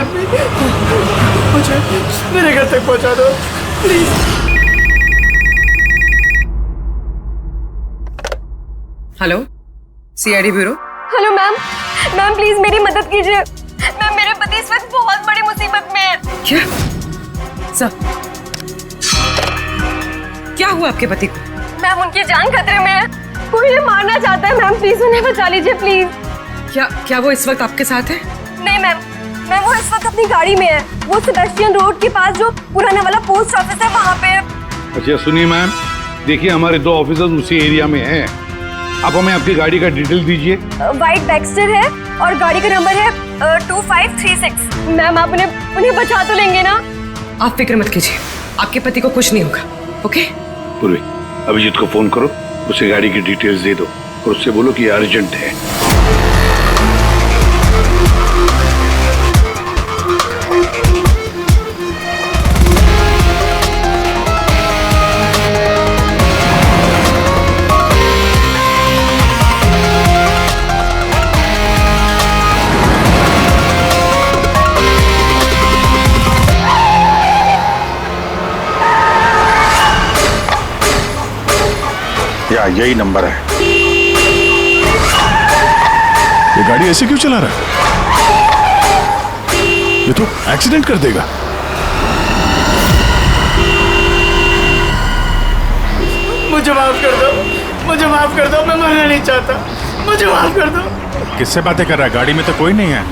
Help me, मुझे मेरे घर तक पहुंचा दो please. Hello, CID bureau. Hello ma'am, ma'am please मेरी मदद कीजिए। मैम मेरे पति इस वक्त बहुत बड़ी मुसीबत में है। क्या सब क्या हुआ आपके पति को? मैम उनकी जान खतरे में है, कोई उन्हें मारना चाहता है। मैम प्लीज उन्हें बचा लीजिए प्लीज। क्या वो इस वक्त आपके साथ है? नहीं मैम, मैम वो इस वक्त अपनी गाड़ी में है। वो सेबेस्टियन रोड के पास जो पुराना वाला पोस्ट ऑफिस है वहाँ पे है। अच्छा सुनिए मैम, देखिए हमारे 2 ऑफिसर्स उसी एरिया में हैं। आप हमें आपकी गाड़ी का डिटेल दीजिए। व्हाइट बैक्स्टर है और गाड़ी का नंबर है 2536। मैम आप उन्हें बचा तो लेंगे ना? आप फिक्र मत कीजिए, आपके पति को कुछ नहीं होगा। ओके पूर्वी, अभिजीत को फोन करो, उसे गाड़ी की डिटेल्स दे दो और उससे बोलो कि अर्जेंट है। या यही नंबर है। ये गाड़ी ऐसे क्यों चला रहा है? ये तो एक्सीडेंट कर देगा। मुझे माफ कर दो, मुझे माफ कर दो, मैं मरना नहीं चाहता, मुझे माफ कर दो। किससे बातें कर रहा है? गाड़ी में तो कोई नहीं है।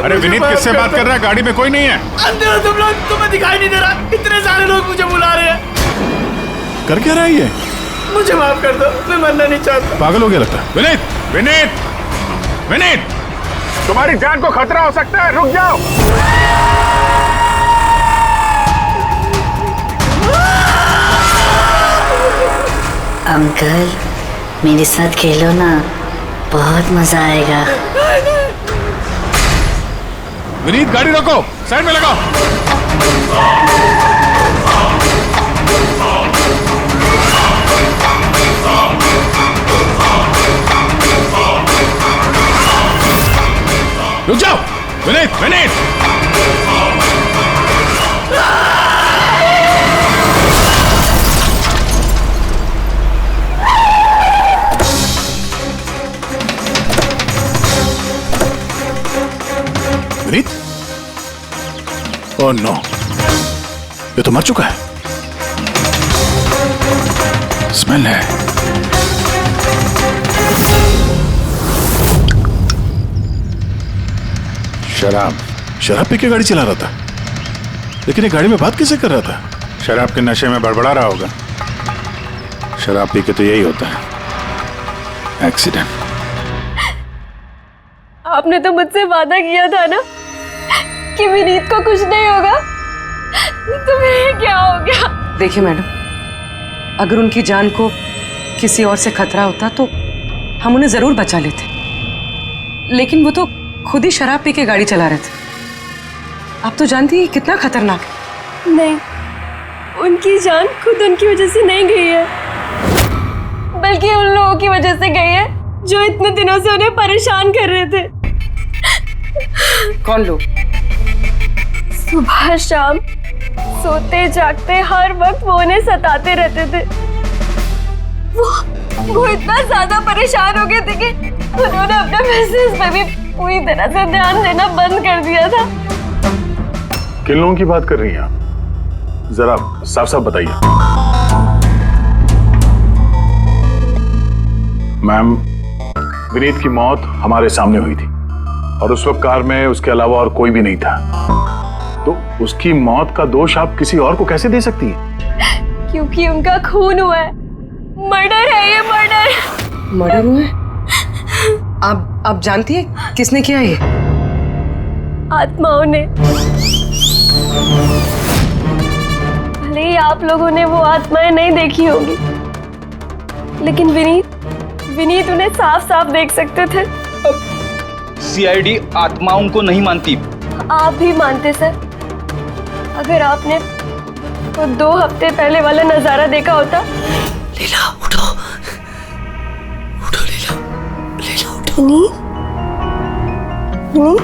अरे विनीत, किससे बात कर रहा है? गाड़ी में कोई नहीं है। अंधे हो तुम लोग, तुम्हें दिखाई नहीं दे रहा? इतने सारे लोग मुझे बुला रहे हैं। कर क्या रहा है ये? मुझे माफ कर दो, मैं मरना नहीं चाहता। पागल हो गया लगता है। विनीत, विनीत, विनीत, तुम्हारी जान को खतरा हो सकता है, रुक जाओ। अंकल मेरे साथ खेलो ना, बहुत मजा आएगा। विनीत गाड़ी रोको, साइड में लगाओ। रुक जाओ विनीत, विनीत। विनीत, ओह नो, ये तो मर चुका है। स्मेल है। शराब पी के गाड़ी चला रहा था, लेकिन ये गाड़ी में बात कैसे कर रहा था? शराब के नशे में बड़बड़ा रहा होगा। शराब पी के तो यही होता है, एक्सीडेंट। आपने तो मुझसे वादा किया था ना कि विनीत को कुछ नहीं होगा, तो फिर क्या हो गया? देखिए मैडम, अगर उनकी जान को किसी और से खतरा होता तो हम उन्हें जरूर बचा लेते, लेकिन वो तो खुद ही शराब पी के गाड़ी चला रहे थे। आप तो जानती हैं कितना खतरनाक है। नहीं, उनकी जान खुद उनकी वजह से नहीं गई है, बल्कि उन लोगों की वजह से गई है जो इतने दिनों से उन्हें परेशान कर रहे थे। कौन लोग? सुबह शाम सोते जागते हर वक्त वो उन्हें सताते रहते थे। वो इतना ज्यादा परेशान हो गए थे कि उन्होंने अपने बिजनेस पे भी पूरी तरह से ध्यान देना बंद कर दिया था। किन लोगों की बात कर रही हैं आप? जरा साफ साफ बताइए। मैम, विनीत की मौत हमारे सामने हुई थी और उस वक्त कार में उसके अलावा और कोई भी नहीं था, तो उसकी मौत का दोष आप किसी और को कैसे दे सकती हैं? क्योंकि उनका खून हुआ है। मर्डर है ये, मर्डर। मर्डर हुआ है? आप जानती है किसने किया ये? आत्माओं ने। भले ही आप लोगों ने वो आत्माएं नहीं देखी होंगी, लेकिन विनीत उन्हें साफ साफ देख सकते थे। सीआईडी आत्माओं को नहीं मानती। आप भी मानते सर। अगर आपने वो 2 हफ्ते पहले वाला नजारा देखा होता। लीला उठो, उठो लीला, लीला उठो। विनीत,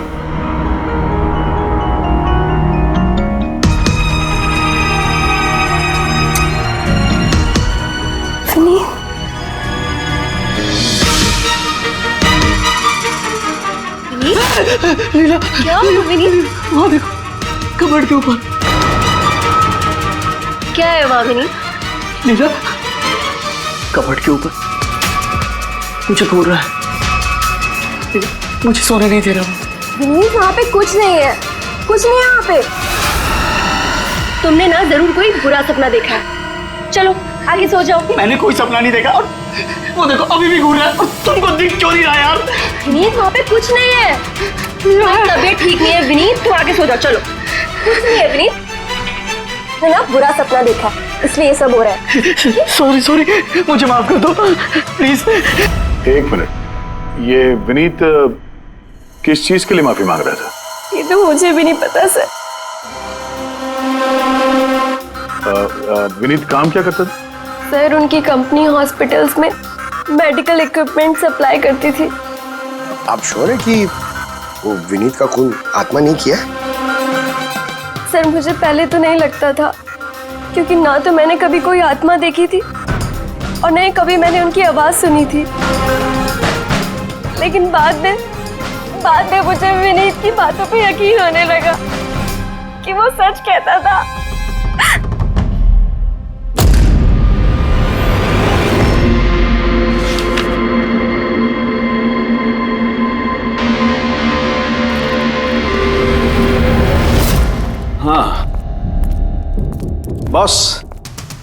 लीला क्या हुआ विनीत? वहाँ देखो, कबर्ड के ऊपर। क्या है वहाँ विनीत? लीला, कबर्ड के ऊपर मुझे घूर रहा है। मुझे सोने नहीं दे रहा। विनीत वहाँ पे कुछ नहीं है, कुछ नहीं है वहाँ पे। तुमने ना जरूर कोई बुरा सपना देखा है। चलो आगे सो जाओ। मैंने कोई सपना नहीं देखा, और वो देखो अभी भी घूर रहा है, और तुमको दिख क्यों नहीं रहा यार? विनीत वहाँ पे कुछ नहीं है। तबीयत ठीक नहीं है विनीत, तुम आगे सो जाओ। चलो, कुछ नहीं है विनीत, मैंने ना बुरा सपना देखा इसलिए ये सब हो रहा है। सॉरी सॉरी, मुझे माफ कर दो प्लीज। एक मिनट, ये विनीत किस चीज के लिए माफी मांग रहा था? ये तो मुझे भी नहीं पता सर। विनीत काम क्या करता था? सर उनकी कंपनी हॉस्पिटल्स में मेडिकल इक्विपमेंट सप्लाई करती थी। आप श्योर है कि वो विनीत का खून आत्मा नहीं किया? सर मुझे पहले तो नहीं लगता था, क्योंकि ना तो मैंने कभी कोई आत्मा देखी थी और नहीं कभी मैंने उनकी आवाज सुनी थी। लेकिन बाद में मुझे विनीत की बातों पे यकीन होने लगा कि वो सच कहता था। हाँ बॉस,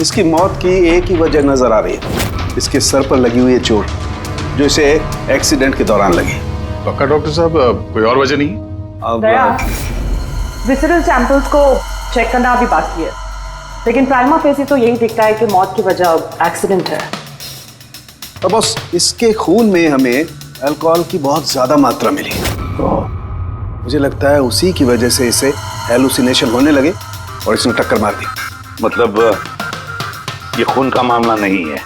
इसकी मौत की एक ही वजह नजर आ रही है, इसके सर पर लगी हुई है चोट जो इसे एक्सीडेंट के दौरान लगी। पक्का डॉक्टर साहब, कोई और वजह नहीं? अब विसरल सैंपल्स को चेक करना अभी बाकी है, लेकिन प्राइमा फेसी तो यही दिखता है कि मौत की वजह एक्सीडेंट है। तो बॉस, इसके खून में हमें अल्कोहल की बहुत ज्यादा मात्रा मिली। मुझे लगता है उसी की वजह से इसे हेलुसिनेशन होने लगे और इसने टक्कर मार दी। मतलब ये खून का मामला नहीं है।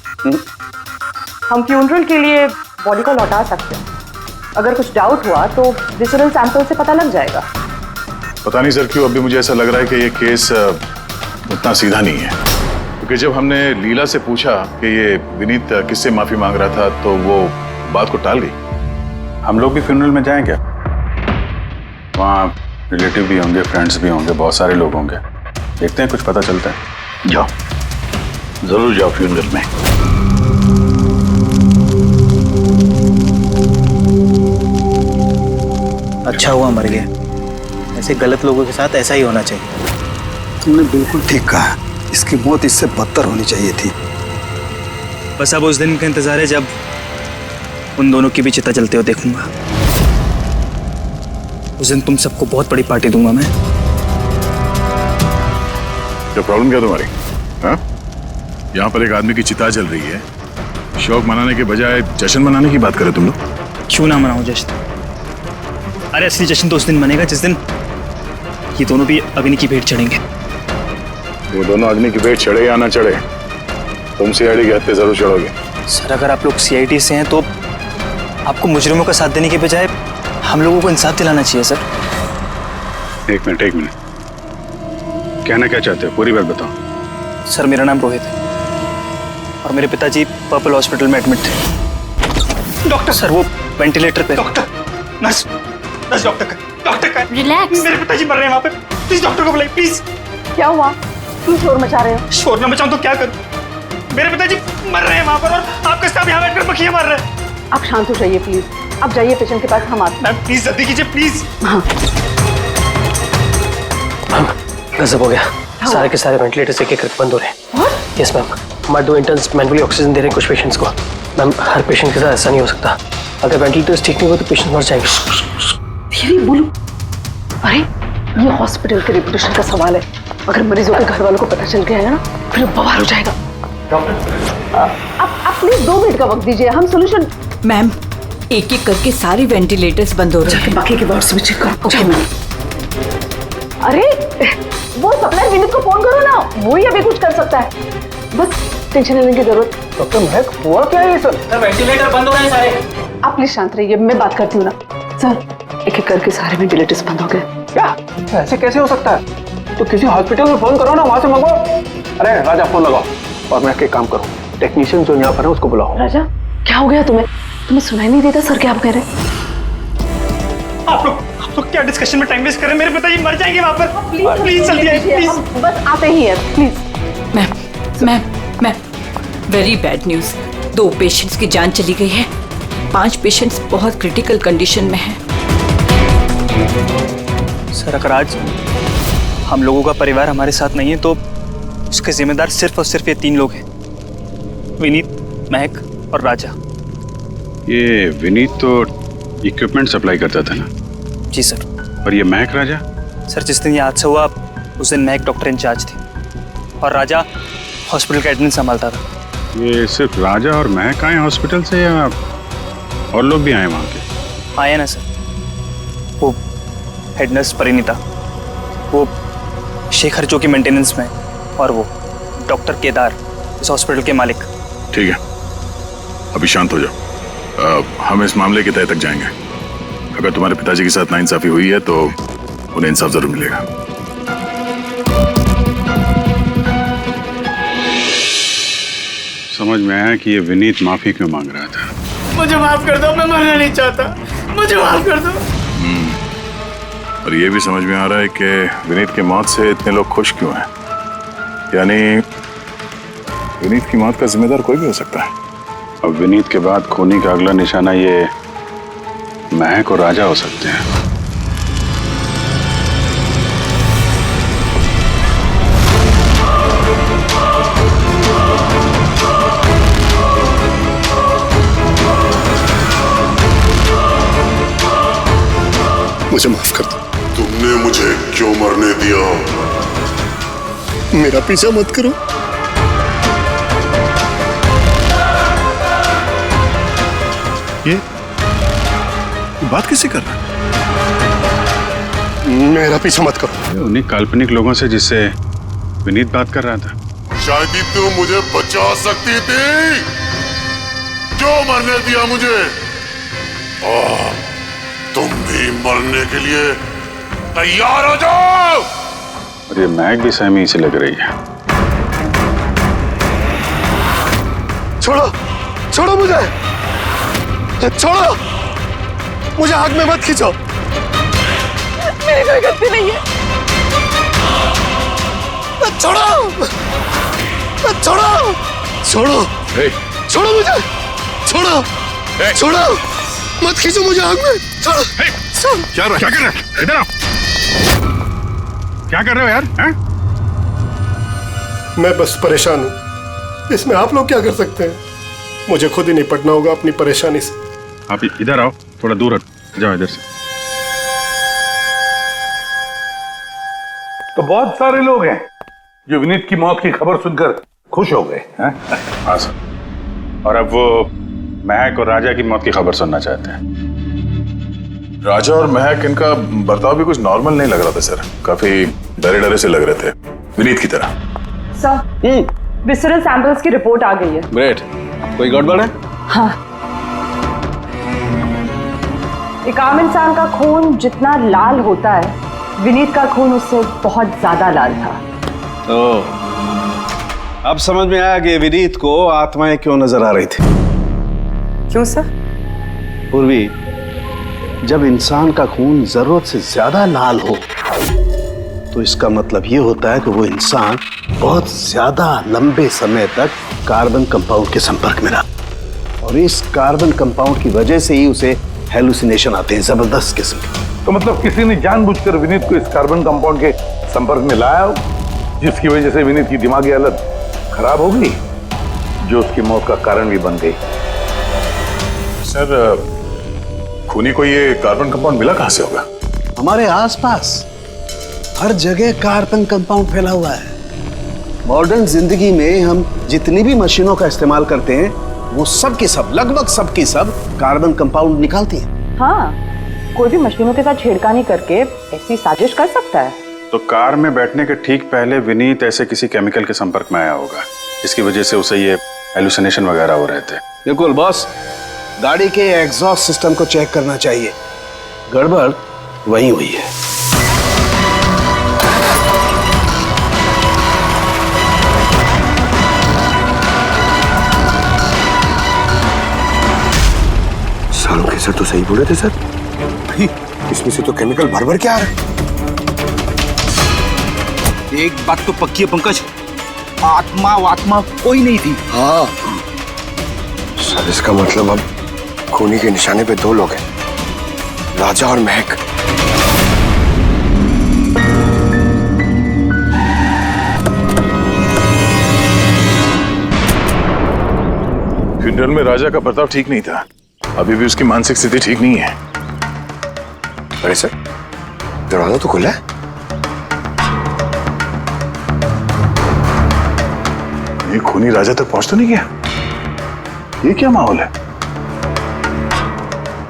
हम फ्यूनरल के लिए बॉडी को लौटा सकते हैं। अगर कुछ डाउट हुआ तो विसरल सैंपल से पता लग जाएगा। पता नहीं सर क्यों अभी मुझे ऐसा लग रहा है कि ये केस उतना सीधा नहीं है, क्योंकि जब हमने लीला से पूछा कि ये विनीत किससे माफी मांग रहा था तो वो बात को टाल गई। हम लोग भी फ्यूनरल में जाएं क्या? वहाँ रिलेटिव भी होंगे, फ्रेंड्स भी होंगे, बहुत सारे लोग होंगे, देखते हैं कुछ पता चलता है। जाओ, जरूर जाओ फ्यूनरल में। अच्छा हुआ मर गया, ऐसे गलत लोगों के साथ ऐसा ही होना चाहिए। तुमने बिल्कुल ठीक कहा, इसकी मौत इससे बदतर होनी चाहिए थी। बस अब उस दिन का इंतजार है जब उन दोनों की भी चिता जलते हुए देखूंगा। उस दिन तुम सबको बहुत बड़ी पार्टी दूंगा मैं। क्या प्रॉब्लम क्या तुम्हारी? हाँ, यहाँ पर एक आदमी की चिता जल रही है, शौक मनाने के बजाय जश्न मनाने की बात करो तुम लोग। क्यों ना मनाऊं जश्न? अरे असली जश्न तो उस दिन मनेगा जिस दिन ये दोनों भी अग्नि की भेंट चढ़ेंगे। वो दोनों अग्नि की भेंट चढ़े या ना चढ़े, तुम सीआईडी के हत्थे जरूर चढ़ोगे। सर अगर आप लोग सीआईडी से हैं तो आपको मुजरिमों का साथ देने के बजाय हम लोगों को इंसाफ दिलाना चाहिए सर। एक मिनट, कहना क्या चाहते हो? पूरी बात बताओ। सर मेरा नाम रोहित है और मेरे पिताजी पर्पल हॉस्पिटल में एडमिट थे। डॉक्टर सर वो वेंटिलेटर पे। डॉक्टर, नर्स डॉक्टर का रिलैक्स। मेरे पिताजी मर रहे हैं वहाँ पे, प्लीज डॉक्टर को बुलाइए प्लीज। क्या हुआ? क्यों शोर मचा रहे हो? शोर ना मचाऊं तो क्या करूं? मेरे पिताजी मर रहे हैं वहाँ पर और आपके साथ यहाँ बैठकर मक्खियाँ मार रहे हैं। आप शांत हो जाइए प्लीज, आप जाइए पेशेंट के पास, हम आते हैं। मैम प्लीज जल्दी कीजिए प्लीज। हाँ गजब हो गया, सारे के सारे वेंटिलेटर एक एक बंद हो रहे हैं। यस मैम, हमारे 2 इंटर्न्स मैनुअली ऑक्सीजन दे रहे हैं कुछ पेशेंट्स को। मैम हर पेशेंट के साथ ऐसा नहीं हो सकता, अगर वेंटिलेटर्स ठीक नहीं हुए तो पेशेंट मर जाएंगे। धीरे बोलो। अरे ये हॉस्पिटल के रेपुटेशन का सवाल है, अगर मरीजों के घर वालों को पता चल गया है ना फिर बवाल हो जाएगा। डॉक्टर आप प्लीज 2 मिनट का वक्त दीजिए, हम सोल्यूशन। मैम एक एक करके सारे वेंटिलेटर्स बंद हो रहे हैं। बाकी के वार्ड्स में चेक करो। Okay ma'am. अरे वो सप्लायर विनीत को फोन करो ना, वो ही अभी कुछ कर सकता है। बस टेंशन लेने की जरूरत। डॉक्टर महक हुआ क्या है सर? वेंटिलेटर बंद हो रहे हैं सारे। आप प्लीज शांत रहिए, मैं बात करती हूँ ना। सर एक एक करके सारे वेंटिलेटर्स बंद हो गए। क्या ऐसे कैसे हो सकता है? तो किसी हॉस्पिटल में फोन करो ना, वहां से मंगो। अरे राजा फोन लगाओ और मैं एक काम करूँ, टेक्नीशियन जो यहाँ पर है उसको बुलाओ। राजा क्या हो गया तुम्हें? तुम्हें सुनाई नहीं देता सर क्या आप कह रहे हैं? आप लोग तो क्या डिस्कशन में टाइम वेस्ट करें? मेरे पिताजी मर जाएंगे वहां पर। प्लीज जल्दी आइए, प्लीज। बस आते ही हैं, please. Ma'am very bad news. 2 patients की जान चली गई है। 5 पेशेंट्स बहुत क्रिटिकल कंडीशन में हैं। सर अगर आज हम लोगों का परिवार हमारे साथ नहीं है तो उसके जिम्मेदार सिर्फ और सिर्फ ये 3 लोग हैं, विनीत, महक और राजा। ये विनीत तो इक्विपमेंट सप्लाई करता था ना? जी सर। और ये महक राजा? सर जिस दिन ये हादसा हुआ उस दिन महक डॉक्टर इंचार्ज थी और राजा हॉस्पिटल का एडमिन संभालता था। ये सिर्फ राजा और महक आए हॉस्पिटल से या और लोग भी आए वहाँ के? आए ना सर, वो हेड नर्स परिणीता, वो शेखर जो कि मेंटेनेंस में है, और वो डॉक्टर केदार इस हॉस्पिटल के मालिक। ठीक है, अभी शांत हो जाओ। हम इस मामले के तह तक जाएंगे। अगर तुम्हारे पिताजी के साथ नाइंसाफी हुई है तो उन्हें इंसाफ जरूर मिलेगा। समझ में आया कि ये विनीत माफी क्यों मांग रहा था। मुझे माफ कर दो, मैं मरना नहीं चाहता, मुझे माफ कर दो। और ये भी समझ में आ रहा है कि विनीत की मौत से इतने लोग खुश क्यों हैं। यानी विनीत की मौत का जिम्मेदार कोई भी हो सकता है। अब विनीत के बाद खूनी का अगला निशाना ये महक और राजा हो सकते हैं। मुझे माफ कर दो। तुमने मुझे क्यों मरने दिया? मेरा पीछा मत करो। ये बात किससे कर रहा है? मेरा पीछा मत करो। उन्हीं काल्पनिक लोगों से जिससे विनीत बात कर रहा था। शायद ही तू मुझे बचा सकती थी। क्यों मरने दिया मुझे? तुम भी मरने के लिए तैयार हो जाओ। और ये महक भी सहमी से लग रही है। छोड़ो, छोड़ो मुझे, छोड़ो मुझे, आग में मत खींचो। मेरी कोई गलती नहीं है। छोड़ो, छोड़ो, छोड़ो, छोड़ो मुझे, छोड़ो, छोड़ो, मत खींचो मुझे आग में। छोड़ो। क्या कर रहे हो? इधर आओ। क्या कर रहे हो यार? हैं? मैं बस परेशान हूँ, इसमें आप लोग क्या कर सकते हैं? मुझे खुद ही निपटना होगा अपनी परेशानी से। आप इधर आओ, थोड़ा दूर हट जाओ इधर से। तो बहुत सारे लोग हैं जो विनीत की मौत की खबर सुनकर खुश हो गए हैं। हाँ सर, और अब वो महक और राजा की मौत की खबर सुनना चाहते हैं। राजा और महक, इनका बर्ताव भी कुछ नॉर्मल नहीं लग रहा था सर। काफी डरे डरे से लग रहे थे, विनीत की तरह। सर, विसरल सैंपल्स की रिपोर्ट आ गई है। ग्रेट। कोई गड़बड़ है? हाँ, एक आम इंसान का खून जितना लाल होता है, विनीत का खून उससे बहुत ज्यादा लाल था। अब समझ में आया कि विनीत को आत्माएं क्यों नजर आ रही थी। क्यों सर? पूर्वी, जब इंसान का खून जरूरत से ज्यादा लाल हो तो इसका मतलब ये होता है कि वो इंसान बहुत ज्यादा लंबे समय तक कार्बन कंपाउंड के संपर्क में रहा, और इस कार्बन कंपाउंड की वजह से ही उसे हेलुसिनेशन आते हैं, जबरदस्त किस्म के। तो मतलब किसी ने जानबूझकर विनीत को इस कार्बन कंपाउंड के संपर्क में लाया हो, जिसकी वजह से विनीत की दिमागी हालत खराब हो गई, जो उसकी मौत का कारण भी बन गई। सर, खूनी को ये कार्बन कंपाउंड मिला कहां से होगा? हमारे आसपास हर जगह कार्बन कंपाउंड फैला हुआ है। मॉडर्न जिंदगी में हम जितनी भी मशीनों का इस्तेमाल करते हैं, वो सब की सब, लगभग सब की सब कार्बन कंपाउंड निकालती हैं। हाँ, कोई भी मशीनों के साथ छेड़खानी करके ऐसी साजिश कर सकता है। तो कार में बैठने के ठीक पहले विनीत ऐसे किसी केमिकल के संपर्क में आया होगा, इसकी वजह से उसे ये हेलुसिनेशन वगैरह हो रहे थे। बिल्कुल बॉस, गाड़ी के एग्जॉस्ट सिस्टम को चेक करना चाहिए, गड़बड़ वहीं हुई है। सालों के सर तो सही बोले थे सर। इसमें से तो केमिकल भर भर के आ रहा है। एक बात तो पक्की है पंकज, आत्मा कोई नहीं थी। हाँ सर, इसका मतलब अब खूनी के निशाने पे दो लोग हैं, राजा और महक। फ्यूनरल में राजा का बर्ताव ठीक नहीं था। अभी भी उसकी मानसिक स्थिति ठीक नहीं है। अरे सर, दरवाजा तो खुला है। ये खूनी राजा तक पहुंच तो नहीं गया? ये क्या माहौल है?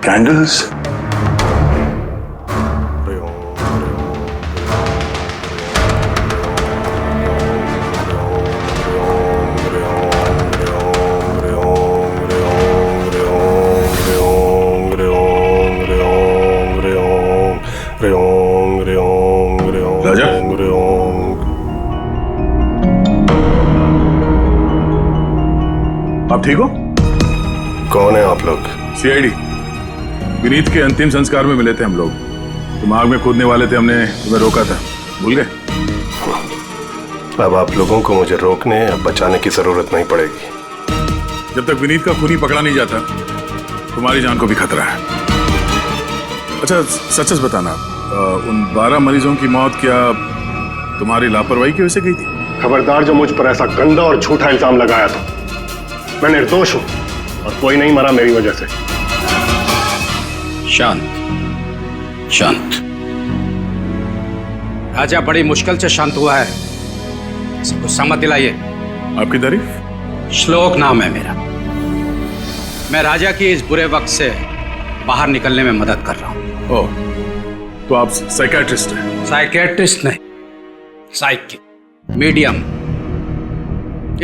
कैंडल्स, राजा आप ठीक हो? कौन है आप लोग? सीआईडी। विनीत के अंतिम संस्कार में मिले थे हम लोग। तुम आग में कूदने वाले थे, हमने तुम्हें रोका था, भूल गए? अब आप लोगों को मुझे रोकने या बचाने की जरूरत नहीं पड़ेगी। जब तक विनीत का खूनी पकड़ा नहीं जाता, तुम्हारी जान को भी खतरा है। अच्छा सच सच बताना, उन 12 मरीजों की मौत क्या तुम्हारी लापरवाही की वजह से गई थी? खबरदार जो मुझ पर ऐसा गंदा और झूठा इल्जाम लगाया था। मैं निर्दोष हूं और कोई नहीं मरा मेरी वजह से। शांत शांत। राजा बड़ी मुश्किल से शांत हुआ है, इसको समझ दिलाइए। आपकी तारीफ? श्लोक नाम है मेरा। मैं राजा की इस बुरे वक्त से बाहर निकलने में मदद कर रहा हूं। ओह, तो आप साइकियाट्रिस्ट हैं? साइकियाट्रिस्ट नहीं, साइकिक, मीडियम।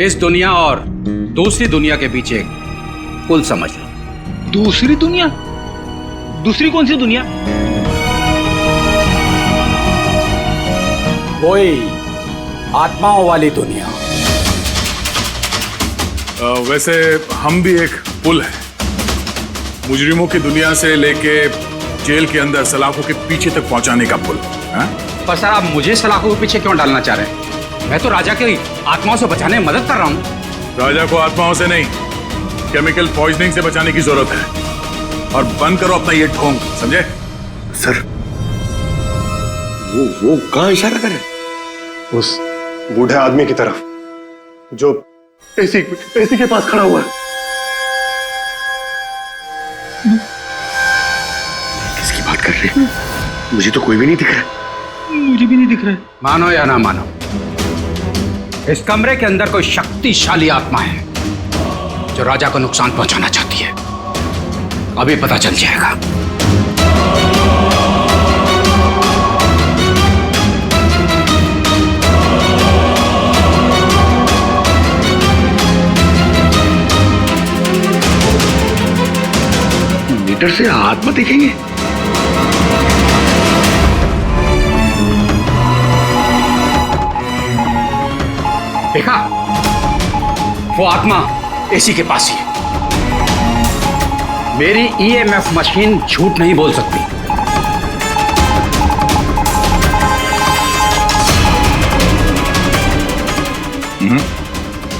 इस दुनिया और दूसरी दुनिया के बीच एक पुल समझ लो। दूसरी दुनिया? दूसरी कौन सी दुनिया? वही आत्माओं वाली दुनिया। वैसे हम भी एक पुल है, मुजरिमों की दुनिया से लेके जेल के अंदर सलाखों के पीछे तक पहुंचाने का पुल। पर सर, आप मुझे सलाखों के पीछे क्यों डालना चाह रहे हैं? मैं तो राजा की आत्माओं से बचाने में मदद कर रहा हूं। राजा को आत्माओं से नहीं, केमिकल पॉइजनिंग से बचाने की जरूरत है। और बंद करो अपना ये ढोंग, समझे? सर वो कहां इशारा कर रहे हैं? उस बूढ़े आदमी की तरफ जो एसी के पास खड़ा हुआ है। किसकी बात कर रहे हैं? मुझे तो कोई भी नहीं दिख रहा। मुझे भी नहीं दिख रहा है। मानो या ना मानो, इस कमरे के अंदर कोई शक्तिशाली आत्मा है जो राजा को नुकसान पहुंचाना चाहती है। अभी पता चल जाएगा। मीटर से आत्मा देखेंगे? देखा, वो आत्मा एसी के पास ही है। मेरी ईएमएफ मशीन झूठ नहीं बोल सकती।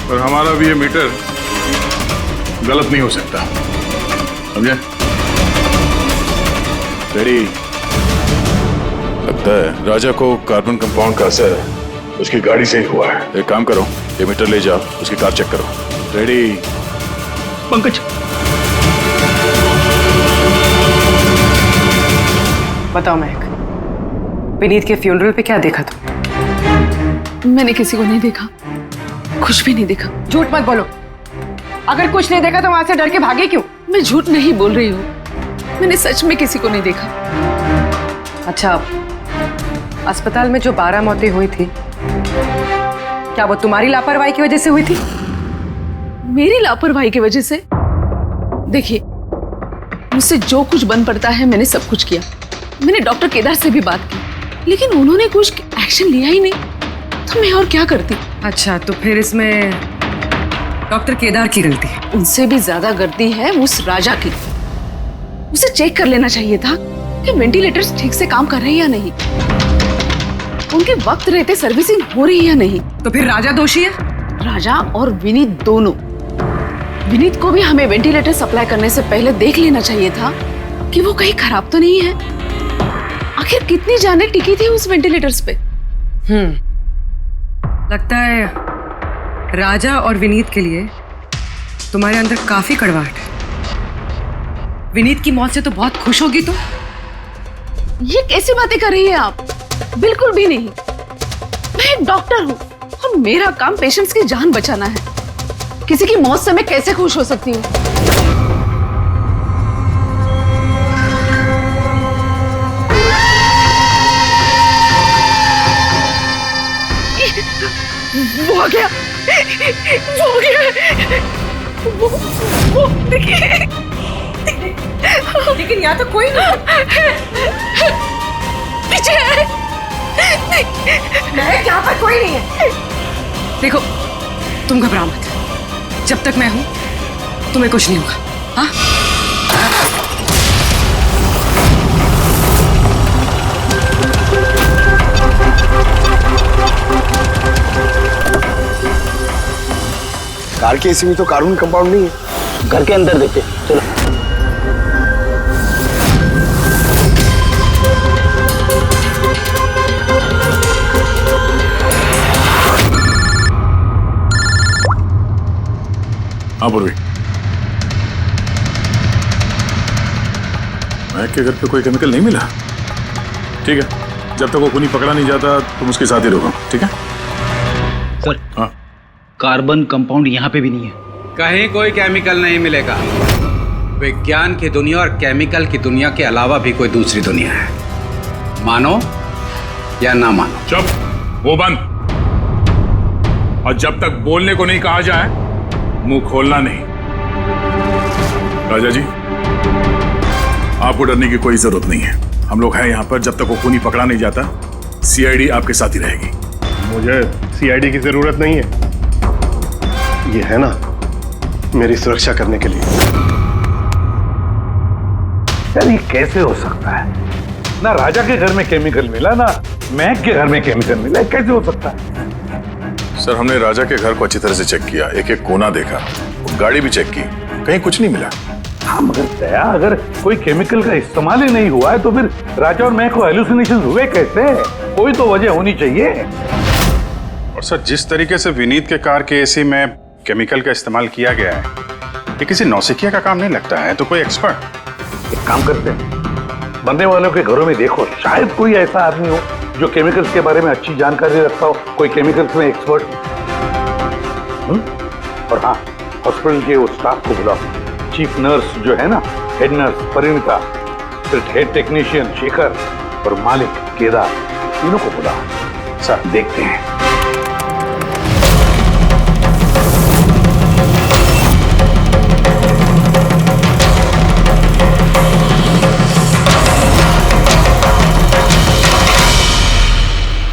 पर हमारा भी ये मीटर गलत नहीं हो सकता, समझे? रेडी? लगता है राजा को कार्बन कंपाउंड का असर उसकी गाड़ी से ही हुआ है। एक काम करो, ये मीटर ले जाओ, उसकी कार चेक करो। रेडी? पंकज, बताओ महक, विनीत के फ्यूनरल पे क्या देखा तुम? मैंने किसी को नहीं देखा, कुछ भी नहीं देखा। झूठ मत बोलो। अगर कुछ नहीं देखा तो वहां से डर के भागे क्यों? मैं झूठ नहीं बोल रही हूँ, मैंने सच में किसी को नहीं देखा। अच्छा, अस्पताल में जो 12 मौतें हुई थी, क्या वो तुम्हारी लापरवाही की वजह से हुई थी? मेरी लापरवाही की वजह से? देखिए, मुझसे जो कुछ बन पड़ता है मैंने सब कुछ किया। मैंने डॉक्टर केदार से भी बात की, लेकिन उन्होंने कुछ एक्शन लिया ही नहीं, तो मैं और क्या करती। अच्छा, तो फिर इसमें डॉक्टर केदार की गलती है? उनसे भी ज्यादा गलती है उस राजा की। उसे चेक कर लेना चाहिए था कि वेंटिलेटर्स ठीक से काम कर रहे हैं या नहीं, उनके वक्त रहते सर्विसिंग हो रही है या नहीं। तो फिर राजा दोषी है? राजा और विनीत दोनों। विनीत को भी हमें वेंटिलेटर सप्लाई करने से पहले देख लेना चाहिए था कि वो कहीं खराब तो नहीं है। आखिर कितनी जानें टिकी थी उस वेंटिलेटर्स पे। लगता है राजा और विनीत के लिए तुम्हारे अंदर काफी कड़वाहट है। विनीत की मौत से तो बहुत खुश होगी तुम। ये कैसी बातें कर रही है आप? बिल्कुल भी नहीं। मैं एक डॉक्टर हूँ और मेरा काम पेशेंट्स की जान बचाना है। किसी की मौत से मैं कैसे खुश हो सकती हूँ? वो आ गया, वो आ गया, वो देखिए। लेकिन यहाँ तो कोई नहीं। पीछे है। यहाँ पर कोई नहीं है। देखो तुम घबरा मत, जब तक मैं हूं तुम्हें कुछ नहीं होगा। हाँ? कार के एसी में तो कानून कंपाउंड नहीं है। घर के अंदर देखते, चलो। हाँ पूर्वी, महक के घर पे कोई केमिकल नहीं मिला? ठीक है, जब तक वो खूनी पकड़ा नहीं जाता तुम उसके साथ ही रहो, ठीक है? सर, हाँ, कार्बन कंपाउंड यहाँ पे भी नहीं है। कहीं कोई केमिकल नहीं मिलेगा। विज्ञान की दुनिया और केमिकल की दुनिया के अलावा भी कोई दूसरी दुनिया है, मानो या ना मानो। चुप, वो बंद। और जब तक बोलने को नहीं कहा जाए मुंह खोलना नहीं। राजा जी, आपको डरने की कोई जरूरत नहीं है। हम लोग हैं यहाँ पर, जब तक वो खूनी पकड़ा नहीं जाता सीआईडी आपके साथ ही रहेगी। मुझे सीआईडी की जरूरत नहीं है, ये है ना मेरी सुरक्षा करने के लिए। यार ये कैसे हो सकता है? ना राजा के घर में केमिकल मिला, ना महक के घर में केमिकल मिला, कैसे हो सकता है? सर, हमने राजा के घर को अच्छी तरह से चेक किया, एक एक कोना देखा, गाड़ी भी चेक की, कहीं कुछ नहीं मिला। हाँ मगर दया, अगर कोई केमिकल का इस्तेमाल ही नहीं हुआ है तो फिर राजा और महक को हेलुसिनेशन हुए कैसे? कोई तो वजह होनी चाहिए। और सर, जिस तरीके से विनीत के कार के एसी में केमिकल का इस्तेमाल किया गया है, ये किसी नौसिखिया का काम नहीं लगता है, तो कोई एक्सपर्ट। एक काम करते हैं, बनने वालों के घरों में देखो, शायद कोई ऐसा आदमी हो जो केमिकल्स के बारे में अच्छी जानकारी रखता हो, कोई केमिकल्स में एक्सपर्ट। और हाँ, हॉस्पिटल के उस स्टाफ को बुलाओ, चीफ नर्स जो है ना, हेड नर्स परिणीता, फिर हेड टेक्नीशियन शेखर और मालिक केदार, तीनों को बुलाओ। सर देखते हैं।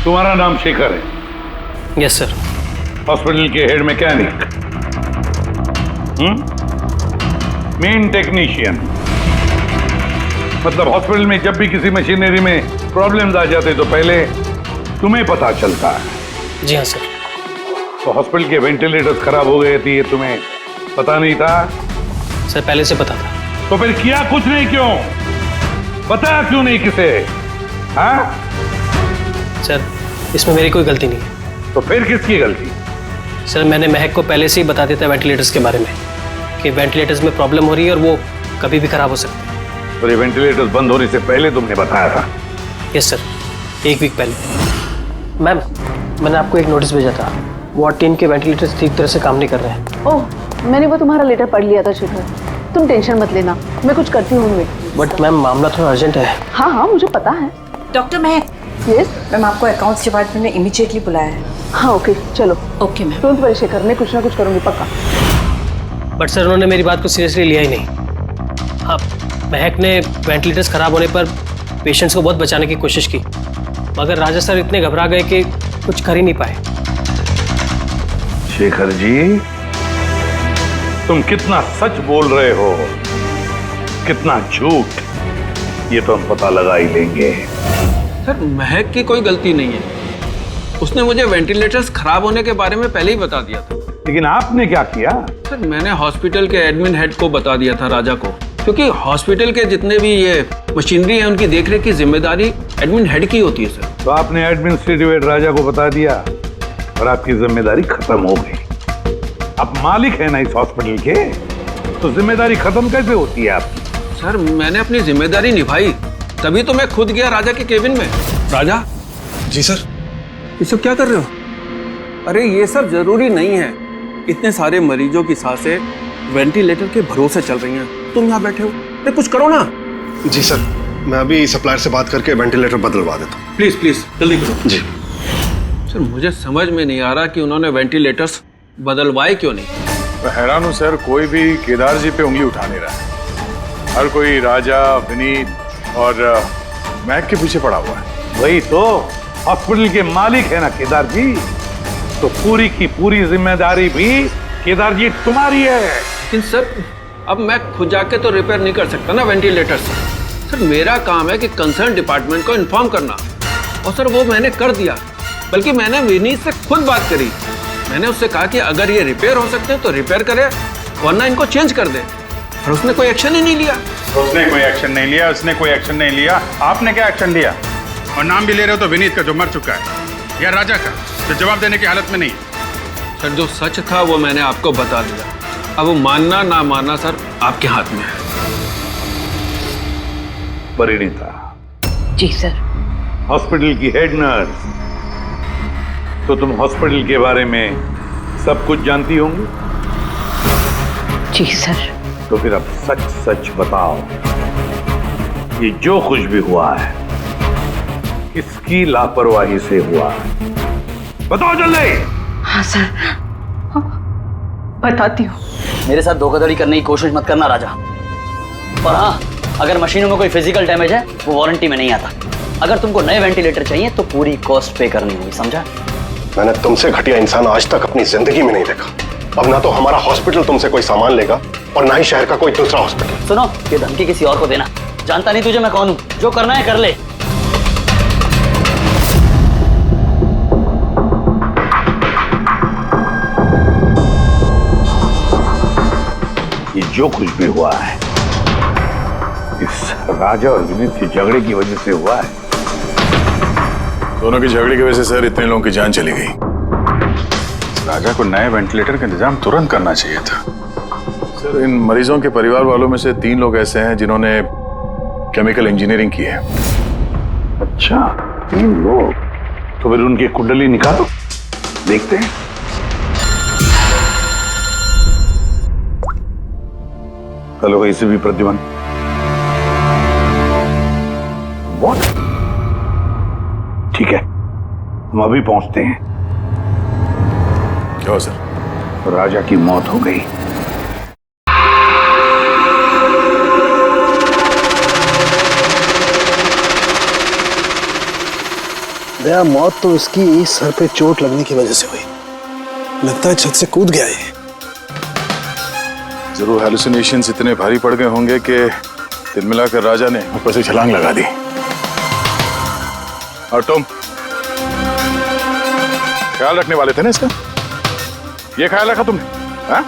तुम्हारा नाम शेखर है? Yes sir. हॉस्पिटल के हेड मैकेनिक, मेन टेक्नीशियन, मतलब हॉस्पिटल में जब भी किसी मशीनरी में प्रॉब्लम्स आ जाते तो पहले तुम्हें पता चलता है। जी हाँ सर। तो हॉस्पिटल के वेंटिलेटर्स खराब हो गए थे, ये तुम्हें पता नहीं था? सर पहले से पता था। तो फिर किया कुछ नहीं क्यों? बताया क्यों नहीं किसे? हाँ सर, इसमें मेरी कोई गलती नहीं है। तो फिर किसकी गलती? सर, मैंने महक को पहले से ही बता दिया था वेंटिलेटर्स के बारे में, कि वेंटिलेटर्स में प्रॉब्लम हो रही है और वो कभी भी खराब हो सकते हैं। और ये वेंटिलेटर्स बंद होने से पहले तुमने बताया था? यस सर, 1 वीक पहले। मैम, मैंने आपको एक नोटिस भेजा था, वार्ड 3 के वेंटिलेटर्स ठीक तरह से काम नहीं कर रहे हैं। ओह, मैंने वो तुम्हारा लेटर पढ़ लिया था शेखर, तुम टेंशन मत लेना, मैं कुछ करती हूँ उनमें। बट मैम, मामला थोड़ा अर्जेंट है। हाँ हाँ, मुझे पता है। डॉक्टर महक। यस मैम, आपको अकाउंट्स डिपार्टमेंट में इमीडिएटली बुलाया है। हाँ ओके, चलो। Okay ma'am. Don't worry Shekhar, मैं कुछ ना कुछ करूँगी पक्का। बट सर, उन्होंने मेरी बात को सीरियसली लिया ही नहीं। हाँ, महक ने वेंटिलेटर्स खराब होने पर पेशेंट्स को बहुत बचाने की कोशिश की, मगर राजा सर इतने घबरा गए कि कुछ कर ही नहीं पाए। शेखर जी, तुम कितना सच बोल रहे हो, कितना झूठ। ये तो हम पता लगा ही लेंगे। सर महक की कोई गलती नहीं है, उसने मुझे वेंटिलेटर्स खराब होने के बारे में पहले ही बता दिया था। लेकिन आपने क्या किया? सर मैंने हॉस्पिटल के एडमिन हेड को बता दिया था, राजा को, क्योंकि हॉस्पिटल के जितने भी ये मशीनरी है उनकी देखरेख की जिम्मेदारी एडमिन हेड की होती है सर। तो आपने एडमिनिस्ट्रेटिव हेड राजा को बता दिया और आपकी जिम्मेदारी खत्म हो गई। आप मालिक है ना इस हॉस्पिटल के, तो जिम्मेदारी खत्म कैसे होती है आपकी? सर मैंने अपनी जिम्मेदारी निभाई, तभी तो मैं खुद गया राजा के केबिन में। राजा। जी सर। ये सब क्या कर रहे हो? अरे ये सब जरूरी नहीं है, इतने सारे मरीजों की सांसें वेंटिलेटर के भरोसे चल रही हैं, तुम यहाँ बैठे हो, अरे कुछ करो ना। जी सर, मैं अभी सप्लायर से बात करके वेंटिलेटर बदलवा देता हूँ। प्लीज प्लीज जल्दी करो। जी सर मुझे समझ में नहीं आ रहा कि उन्होंने वेंटिलेटर्स बदलवाए क्यों नहीं। मैं हैरान हूँ सर, कोई भी केदार जी पे उंगली उठा नहीं रहा है। हर कोई राजा, विनीत और महक के पीछे पड़ा हुआ है। वही तो हॉस्पिटल के मालिक है ना केदार जी, तो पूरी की पूरी जिम्मेदारी भी केदार जी तुम्हारी है। लेकिन सर अब मैं खुद जाके तो रिपेयर नहीं कर सकता ना वेंटिलेटर। सर मेरा काम है कि कंसर्न डिपार्टमेंट को इन्फॉर्म करना, और सर वो मैंने कर दिया। बल्कि मैंने विनीत से खुद बात करी, मैंने उससे कहा कि अगर ये रिपेयर हो सकते हैं तो रिपेयर करे, वरना इनको चेंज कर दे, और उसने कोई एक्शन ही नहीं लिया। उसने कोई एक्शन नहीं लिया, उसने कोई एक्शन नहीं लिया। आपने क्या एक्शन लिया? और नाम भी ले रहे हो तो विनीत का जो मर चुका है, या राजा का जो जवाब देने की हालत में नहीं है। सर जो सच था वो मैंने आपको बता दिया, अब वो मानना ना मानना सर आपके हाथ में है। परिणीता। जी सर। हॉस्पिटल की हेड नर्स, तो तुम हॉस्पिटल के बारे में सब कुछ जानती होंगी। जी सर। तो फिर अब सच सच बताओ, ये जो कुछ भी हुआ है किसकी लापरवाही से हुआ है? बताओ जल्दी। हाँ सर, बताती हूँ। मेरे साथ धोखाधड़ी करने की कोशिश मत करना राजा। और हाँ, अगर मशीनों में कोई फिजिकल डैमेज है वो वारंटी में नहीं आता। अगर तुमको नए वेंटिलेटर चाहिए तो पूरी कॉस्ट पे करनी होगी, समझा? मैंने तुमसे घटिया इंसान आज तक अपनी जिंदगी में नहीं देखा। अब ना तो हमारा हॉस्पिटल तुमसे कोई सामान लेगा और ना ही शहर का कोई दूसरा हॉस्पिटल। सुनो, ये धमकी किसी और को देना, जानता नहीं तुझे मैं कौन हूँ, जो करना है कर ले। ये जो कुछ भी हुआ है इस राजा और विनीत के झगड़े की वजह से हुआ है। दोनों की झगड़े की वजह से सर इतने लोगों की जान चली गई। राजा को नए वेंटिलेटर का इंतजाम तुरंत करना चाहिए था। सर इन मरीजों के परिवार वालों में से 3 लोग ऐसे हैं जिन्होंने केमिकल इंजीनियरिंग की है। अच्छा, 3 लोग? तो फिर उनकी कुंडली निकालो, देखते हैं। हेलो, इसे भी प्रद्युमन। ठीक है, हम अभी पहुंचते हैं। क्या हो सर? राजा की मौत हो गई। दया, मौत तो उसकी सर पे चोट लगने की वजह से हुई। लगता है छत से कूद गया है। जरूर हेलुसिनेशंस इतने भारी पड़ गए होंगे कि दिल मिलाकर राजा ने ऊपर से छलांग लगा दी। और तुम ख्याल रखने वाले थे ना इसका? ये ख्याल रखा तुमने? हाँ?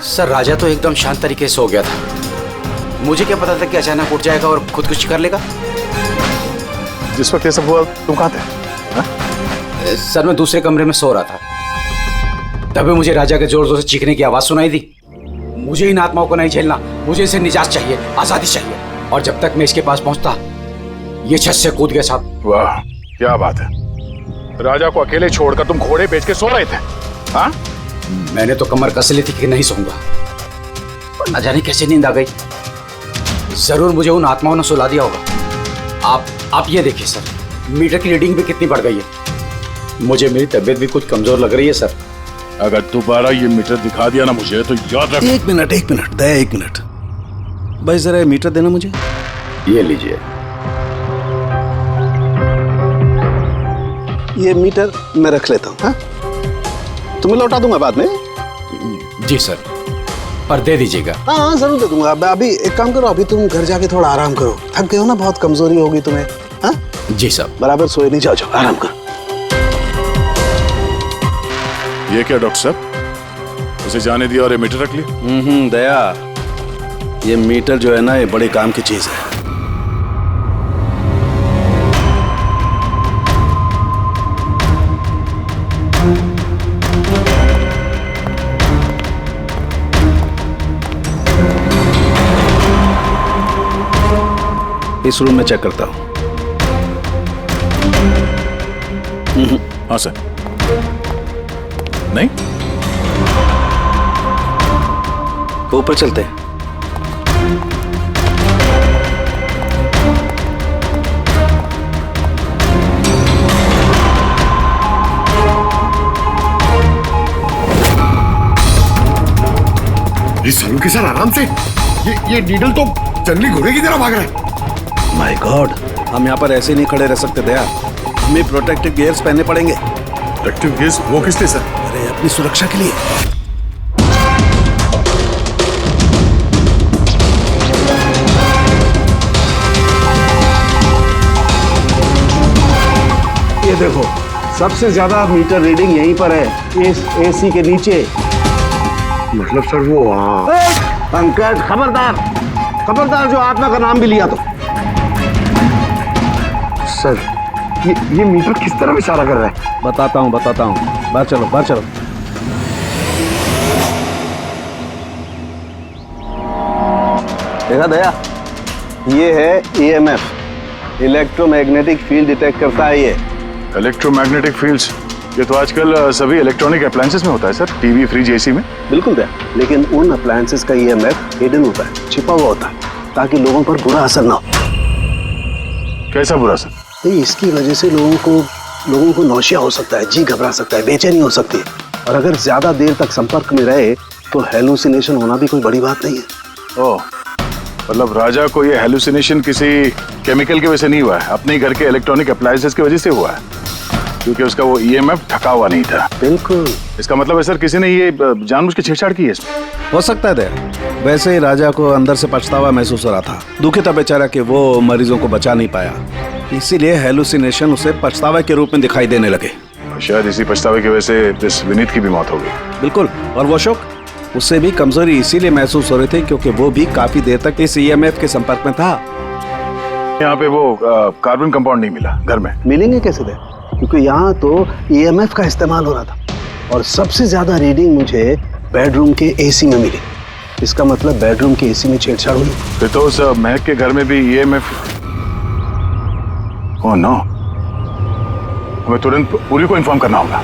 सर राजा तो एकदम शांत तरीके से हो गया था, मुझे क्या पता था कि अचानक उठ जाएगा और खुदकुशी कर लेगा। जिस वक्त ये सब हुआ तुम कहाँ थे? हाँ? सर मैं दूसरे कमरे में सो रहा था, तभी मुझे राजा के जोर जोर से चीखने की आवाज सुनाई दी। मुझे इन आत्माओं को नहीं झेलना, मुझे इसे निजात चाहिए, आजादी चाहिए। और जब तक मैं इसके पास पहुंचता ये छत से कूद गया साहब। वाह क्या बात है, राजा को अकेले छोड़कर तुम घोड़े बेच के सो रहे थे? हाँ? मैंने तो कमर कस ली थी कि नहीं सोऊंगा, पर न जाने कैसे नींद आ गई। जरूर मुझे उन आत्माओं ने सुला दिया होगा। आप ये देखिए सर, मीटर की रीडिंग भी कितनी बढ़ गई है। मुझे मेरी तबीयत भी कुछ कमजोर लग रही है सर। अगर दोबारा ये मीटर दिखा दिया ना मुझे तो याद रख। एक मिनट दया, एक मिनट भाई, जरा मीटर देना मुझे। ये लीजिए। ये मीटर मैं रख लेता हूँ। हाँ, तुम्हें लौटा दूंगा बाद में। जी सर। पर दे दीजिएगा। हाँ हाँ जरूर दे दूंगा। अभी एक काम करो, अभी तुम घर जाके थोड़ा आराम करो, थक गए हो ना, बहुत कमजोरी होगी तुम्हें। हाँ जी साहब। बराबर सोए नहीं, जाओ जाओ आराम करो। ये क्या डॉक्टर साहब, उसे जाने दिया और ये मीटर रख लिया? दया, ये मीटर जो है ना, ये बड़े काम की चीज है। इस रूम में चेक करता हूं। हाँ सर। नहीं, ऊपर चलते हैं। इस सालों के सर आराम से, ये नीडल तो जंगली घोड़े की तरह भाग रहा है। माय गॉड, हम यहाँ पर ऐसे नहीं खड़े रह सकते दया, हमें प्रोटेक्टिव गियर्स पहनने पड़ेंगे। Protective gears? वो किस लिए सर? अरे अपनी सुरक्षा के लिए। ये देखो, सबसे ज्यादा मीटर रीडिंग यहीं पर है, इस एसी के नीचे। मतलब सर वो पंकज, खबरदार खबरदार, जो आत्मा का नाम भी लिया तो। सर ये मीटर किस तरह इशारा कर रहा है? बताता हूँ बाहर चलो, बाहर चलो। देखा दया, ये है EMF, इलेक्ट्रोमैग्नेटिक फील्ड डिटेक्ट करता है ये। इलेक्ट्रोमैग्नेटिक फील्ड्स, ये तो आजकल सभी इलेक्ट्रॉनिक अप्लायंसेस में होता है सर, टीवी, फ्रिज, एसी में। बिल्कुल दया, लेकिन उन अप्लायंसेस का EMF हिडन होता है, छिपा हुआ होता है, ताकि लोगों पर बुरा असर ना हो। कैसा बुरा असर? इसकी वजह से लोगों को नौशिया हो सकता है, जी घबरा सकता है, बेचैनी हो सकती है, और अगर ज्यादा देर तक संपर्क में रहे तो हेलुसिनेशन होना भी कोई बड़ी बात नहीं है। ओह, मतलब राजा को ये हेलुसिनेशन किसी केमिकल की वजह से नहीं हुआ है, अपने घर के इलेक्ट्रॉनिक अप्लायंसेस की वजह से हुआ है, क्योंकि उसका वो EMF ढका हुआ नहीं था। बिल्कुल। इसका मतलब है सर, किसी ने ये जानबूझ के छेड़छाड़ की है इसमें? हो सकता है दया, वैसे ही राजा को अंदर से पछतावा महसूस हो रहा था, दुखी था बेचारा कि वो मरीजों को बचा नहीं पाया, इसीलिए हेलुसिनेशन उसे पछतावा के रूप में दिखाई देने लगे। शायद इसी पछतावे की वजह से इस विनीत की भी मौत हो गई। बिल्कुल, और वो अशोक, उससे भी कमजोरी इसीलिए महसूस हो रही थी क्योंकि वो भी काफी देर तक इस EMF के संपर्क में था। यहाँ पे वो कार्बन कंपाउंड नहीं मिला घर में। मिलेंगे कैसे दे, क्योंकि यहाँ तो EMF का इस्तेमाल हो रहा था, और सबसे ज्यादा रीडिंग मुझे बेडरूम के AC में मिली। इसका मतलब बेडरूम के AC में छेड़छाड़ हुई। फिर तो उस महक के घर में भी EMF। ओह नो, हमें तुरंत पुलिस को इन्फॉर्म करना होगा।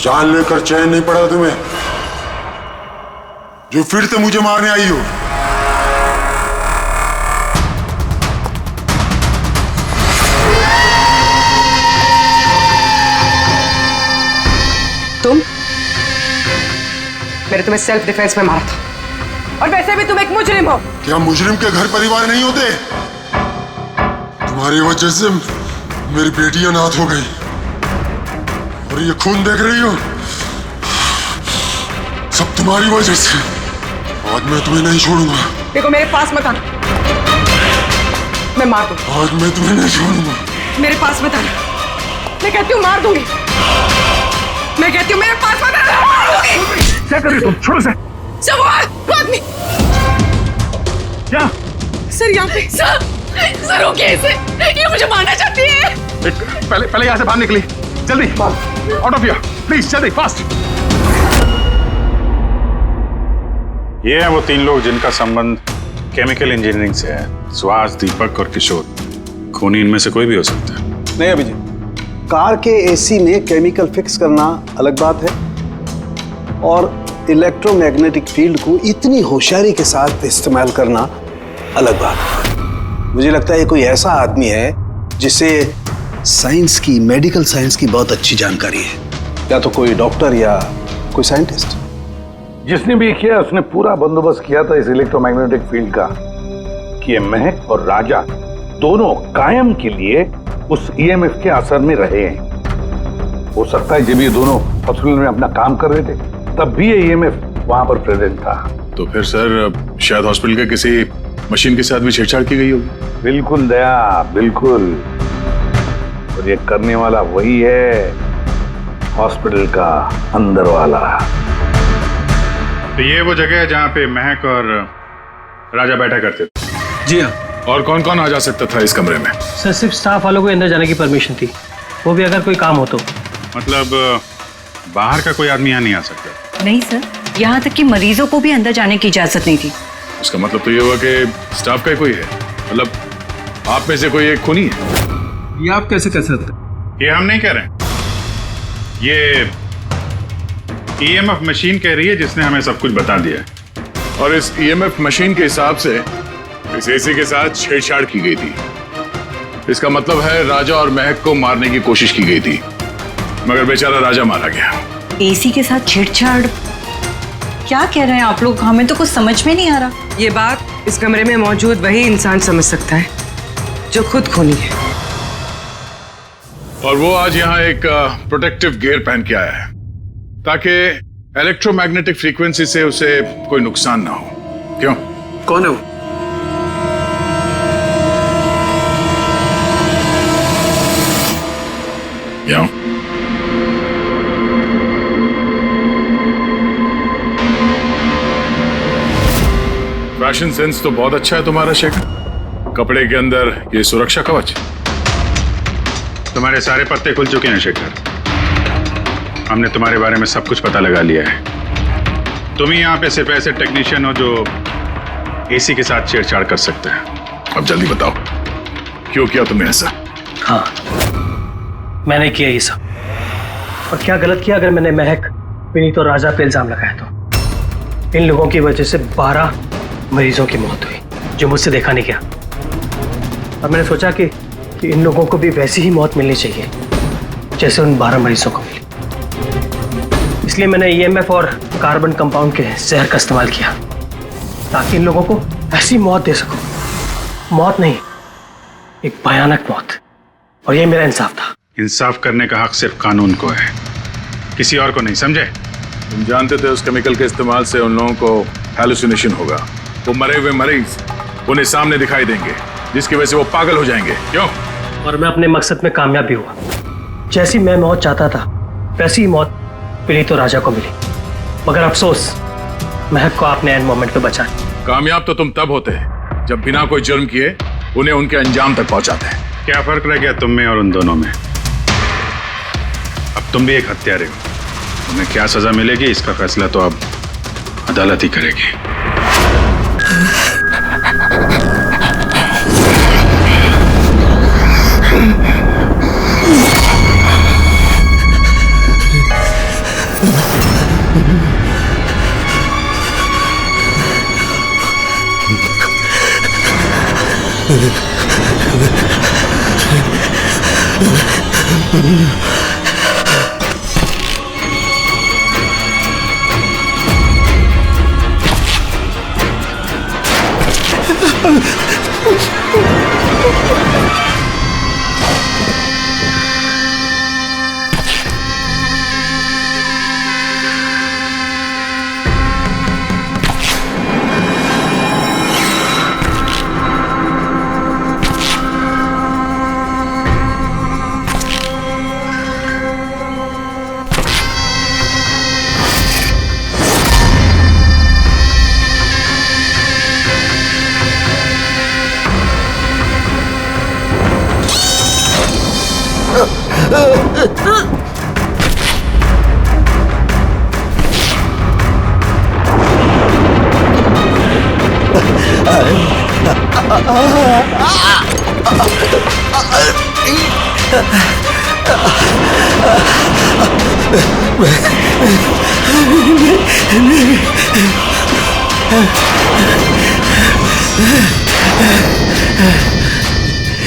जान लेकर चैन नहीं पड़ा तुम्हें, जो फिर से मुझे मारने आई हो। तुम? मैंने तुम्हें सेल्फ डिफेंस में मारा था, और वैसे भी तुम एक मुजरिम हो। क्या मुजरिम के घर परिवार नहीं होते? तुम्हारी वजह से मेरी बेटी अनाथ हो गई, और ये खून देख रही हो, सब तुम्हारी वजह से। आज मैं तुम्हें नहीं छोड़ूंगा। देखो, मेरे पास मत आना, मैं मार दूंगा। आज मैं तुम्हें नहीं छोड़ूंगा। मेरे पास मत आना, मैं कहती हूँ मार दूंगी। मैं कहती हूँ मेरे पास मत आना, मार दूंगी। क्या कर रही हो तुम? छोड़ो से। सब वो आदमी। क्या? सर यहाँ पे। सर रोकिए इसे, ये मुझे मारना चाहती है। पहले यहाँ से बाहर निकली, जल्दी आउट ऑफ हियर प्लीज, जल्दी फास्ट। ये हैं वो 3 लोग जिनका संबंध केमिकल इंजीनियरिंग से है। सुहास, दीपक और किशोर। खूनी इनमें से कोई भी हो सकता है। नहीं अभिजीत, कार के एसी में केमिकल फिक्स करना अलग बात है, और इलेक्ट्रोमैग्नेटिक फील्ड को इतनी होशियारी के साथ इस्तेमाल करना अलग बात है। मुझे लगता है ये कोई ऐसा आदमी है जिसे साइंस की, मेडिकल साइंस की बहुत अच्छी जानकारी है, या तो कोई डॉक्टर या कोई साइंटिस्ट। जिसने भी किया उसने पूरा बंदोबस्त किया था इस इलेक्ट्रोमैग्नेटिक फील्ड का कि ये महक और राजा दोनों कायम के लिए उस ईएमएफ के असर में रहे हैं। हो सकता है जब ये दोनों हॉस्पिटल में अपना काम कर रहे थे तब भी ये ईएमएफ वहां पर प्रेजेंट था। तो फिर सर शायद हॉस्पिटल के किसी मशीन के साथ भी छेड़छाड़ की गई होगी। बिल्कुल दया, बिल्कुल। और ये करने वाला वही है, हॉस्पिटल का अंदर वाला। तो ये वो जगह है जहाँ पे महक और राजा बैठा करते थे। जी हाँ। और कौन कौन आ जा सकता था इस कमरे में? सर सिर्फ स्टाफ वालों को अंदर जाने की परमिशन थी, वो भी अगर कोई काम हो तो। मतलब बाहर का कोई आदमी यहाँ नहीं आ सकता? नहीं सर, यहाँ तक कि मरीजों को भी अंदर जाने की इजाजत नहीं थी। उसका मतलब तो ये हुआ कि स्टाफ का ही कोई है, मतलब आप में से कोई एक खूनी है। ये आप कैसे कह सकते? ये हम नहीं कह रहे, ये ईएमएफ मशीन कह रही है जिसने हमें सब कुछ बता दिया है। और इस ईएमएफ मशीन के हिसाब से इस एसी के साथ छेड़छाड़ की गई थी। इसका मतलब है राजा और महक को मारने की कोशिश की गई थी, मगर बेचारा राजा मारा गया। एसी के साथ छेड़छाड़? क्या कह रहे हैं आप लोग? हमें तो कुछ समझ में नहीं आ रहा। ये बात इस कमरे में मौजूद वही इंसान समझ सकता है जो खुद खूनी है। और वो आज यहाँ एक प्रोटेक्टिव गियर पहन के आया है ताकि इलेक्ट्रोमैग्नेटिक फ्रीक्वेंसी से उसे कोई नुकसान ना हो। क्यों? कौन है वो? यहाँ फैशन सेंस तो बहुत अच्छा है तुम्हारा शेखर। कपड़े के अंदर ये सुरक्षा कवच। तुम्हारे सारे पत्ते खुल चुके हैं शेखर। हमने तुम्हारे बारे में सब कुछ पता लगा लिया है। तुम ही यहाँ पे सिर्फ ऐसे टेक्नीशियन हो जो एसी के साथ छेड़छाड़ कर सकते हैं। अब जल्दी बताओ क्यों किया तुमने ऐसा? हाँ, मैंने किया ये सब। और क्या गलत किया अगर मैंने महक, विनीत और राजा पे इल्जाम लगाया तो? इन लोगों की वजह से 12 मरीजों की मौत हुई जो मुझसे देखा नहीं गया। और मैंने सोचा कि इन लोगों को भी वैसी ही मौत मिलनी चाहिए जैसे उन 12 मरीजों को मिली। इसलिए मैंने ईएमएफ और कार्बन कंपाउंड के जहर का इस्तेमाल किया ताकि इन लोगों को ऐसी मौत दे सकूं। मौत नहीं, एक भयानक मौत। और ये मेरा इंसाफ था। इंसाफ करने का हक सिर्फ कानून को है, किसी और को नहीं, समझे? तुम जानते थे उस केमिकल के इस्तेमाल से उन लोगों को हैलुसिनेशन होगा। वो मरे हुए मरीज उन्हें सामने दिखाई देंगे जिसकी वजह से वो पागल हो जाएंगे। क्यों? और मैं अपने मकसद में कामयाब भी हुआ। जैसी मैं मौत चाहता था वैसी ही मौत विनीत और राजा को मिली। मगर अफसोस, महक को आपने एंड मोमेंट पे बचा। कामयाब तो तुम तब होते हैं जब बिना कोई जुर्म किए उन्हें उनके अंजाम तक पहुंचाते हैं। क्या फर्क रह गया तुम में और उन दोनों में? अब तुम भी एक हत्यारे हो। तुम्हें क्या सजा मिलेगी इसका फैसला तो अब अदालत ही करेगी।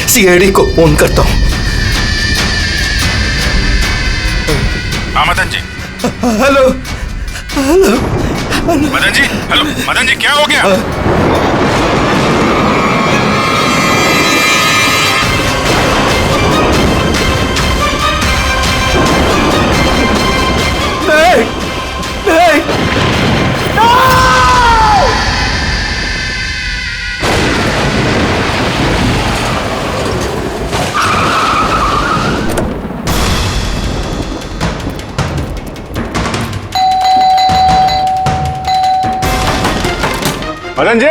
सीआईडी को फोन करता हूँ। Madan ji. Hello hello Madan ji, hello Madan ji, क्या हो गया? नहीं नहीं मदन जी,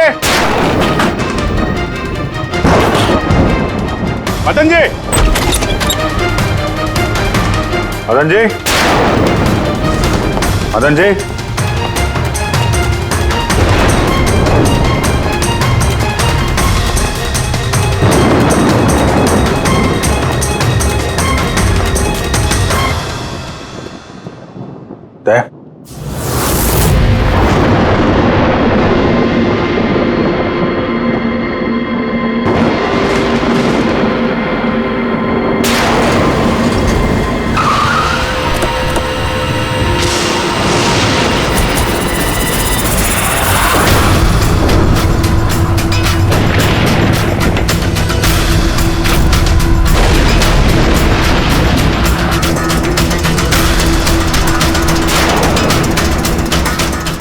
मदन जी, मदन जी, मदन जी, दे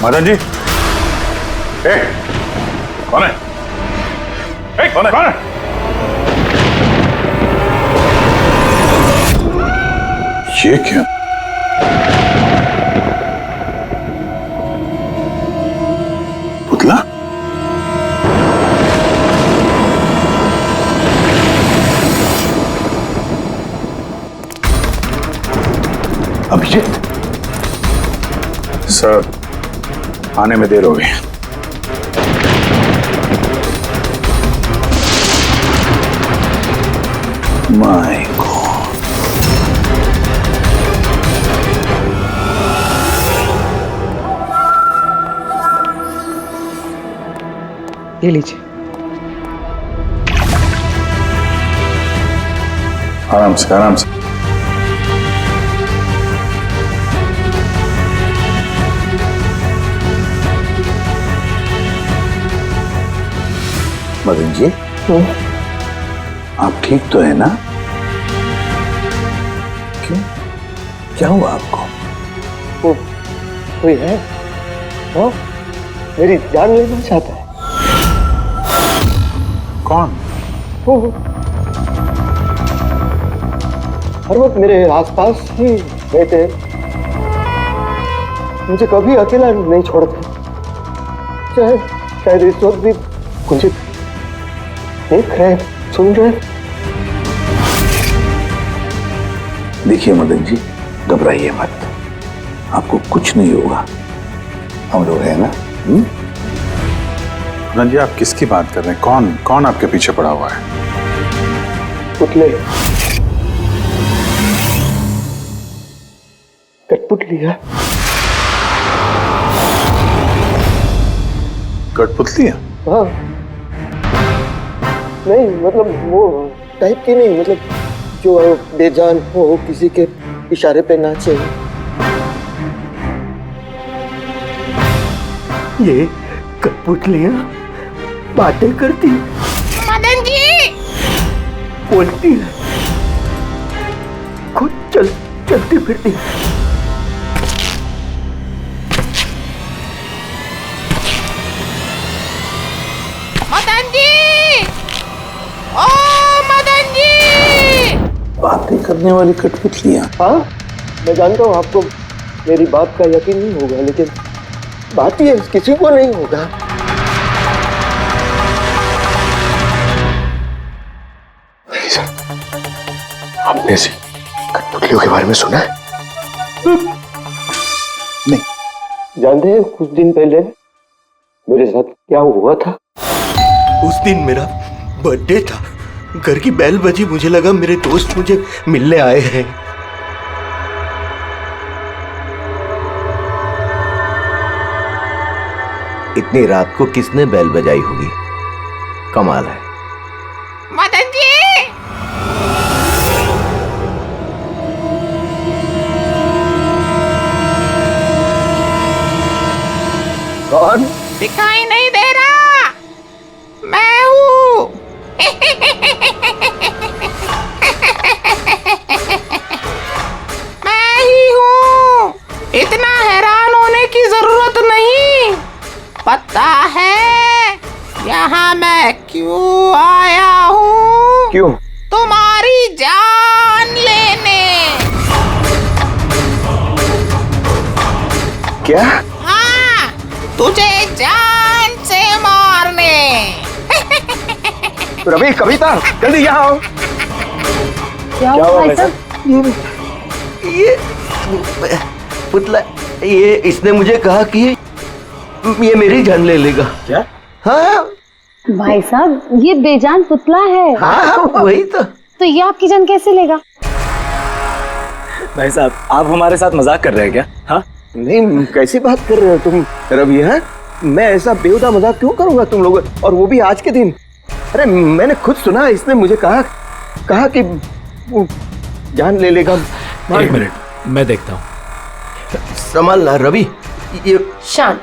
मदन जी, कौन है? कौन है? कौन है? ये क्या? पुतला? अभिजीत? सर, आने में देर हो गई। My God. ये लीजिए। आराम से, आराम से। मदन जी, आप ठीक तो है ना? क्यों? क्या हुआ आपको? कोई है? वो मेरी जान लेना चाहता है। कौन? वो हर वक्त मेरे आसपास ही रहते, मुझे कभी अकेला नहीं छोड़ते। शायद इस वक्त भी मुझे देख रहे, सुन रहे। देखिए मदन जी, घबराइए मत, आपको कुछ नहीं होगा, हम लोग हैं ना। मदन जी, आप किसकी बात कर रहे हैं? कौन कौन आपके पीछे पड़ा हुआ है? पुतले, कठपुतलियां। कठपुतलियां? हाँ, नहीं मतलब वो टाइप की नहीं, मतलब जो बेजान हो, किसी के इशारे पे नाचे। ये कठपुतलियां बातें करती, मदन जी बोलती है, खुद चलती फिरती। मदन जी, ओ मदन जी। बातें करने वाली कठपुतलियां? हाँ, मैं जानता हूँ आपको मेरी बात का यकीन नहीं होगा, लेकिन बात ही है, किसी को नहीं होगा। आपने ऐसी कठपुतलियों के बारे में सुना है? नहीं। जानते हैं कुछ दिन पहले मेरे साथ क्या हुआ था? उस दिन मेरा बर्थडे था घर की बेल बजी, मुझे लगा मेरे दोस्त मुझे मिलने आए हैं। इतनी रात को किसने बेल बजाई होगी? कमाल है। मदन जी, कौन? दिखाई नहीं दे रहा? मैं हूँ। मैं ही हूँ। इतना हैरान होने की जरूरत नहीं। पता है यहाँ मैं क्यों आया हूँ? क्यों? तुम्हारी जान लेने। क्या? हाँ, तुझे जान से मारने। रवि, कविता, जल्दी यहाँ आओ। क्या हुआ भाई साहब? ये पुतला, ये इसने मुझे कहा कि ये मेरी जान ले लेगा। क्या? हाँ भाई साहब, ये बेजान पुतला है। हाँ वही तो ये आपकी जान कैसे लेगा? भाई साहब, आप हमारे साथ मजाक कर रहे हैं क्या? हाँ नहीं, कैसी बात कर रहे हो तुम रवि? है मैं ऐसा बेहुदा मजाक क्यों करूंगा तुम लोग, और वो भी आज के दिन? अरे मैंने खुद सुना, इसने मुझे कहा कि वो जान ले लेगा। एक मिनट, मैं देखता हूँ। संभालना रवि। ये शांत।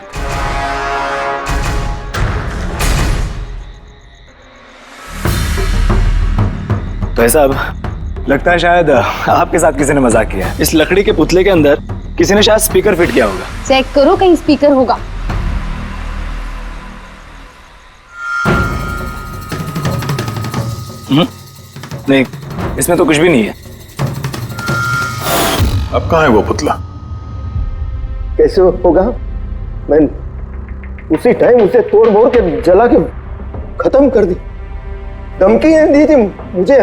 तो ऐसा अब लगता है शायद आपके साथ किसी ने मजाक किया है। इस लकड़ी के पुतले के अंदर किसी ने शायद स्पीकर फिट किया होगा। चेक करो, कहीं स्पीकर होगा। नहीं, इसमें तो कुछ भी नहीं है। अब कहाँ है वो पुतला? कैसे होगा? मैं उसी टाइम उसे तोड़ मोड़ के जला के खत्म कर दी। धमकी दी थी मुझे,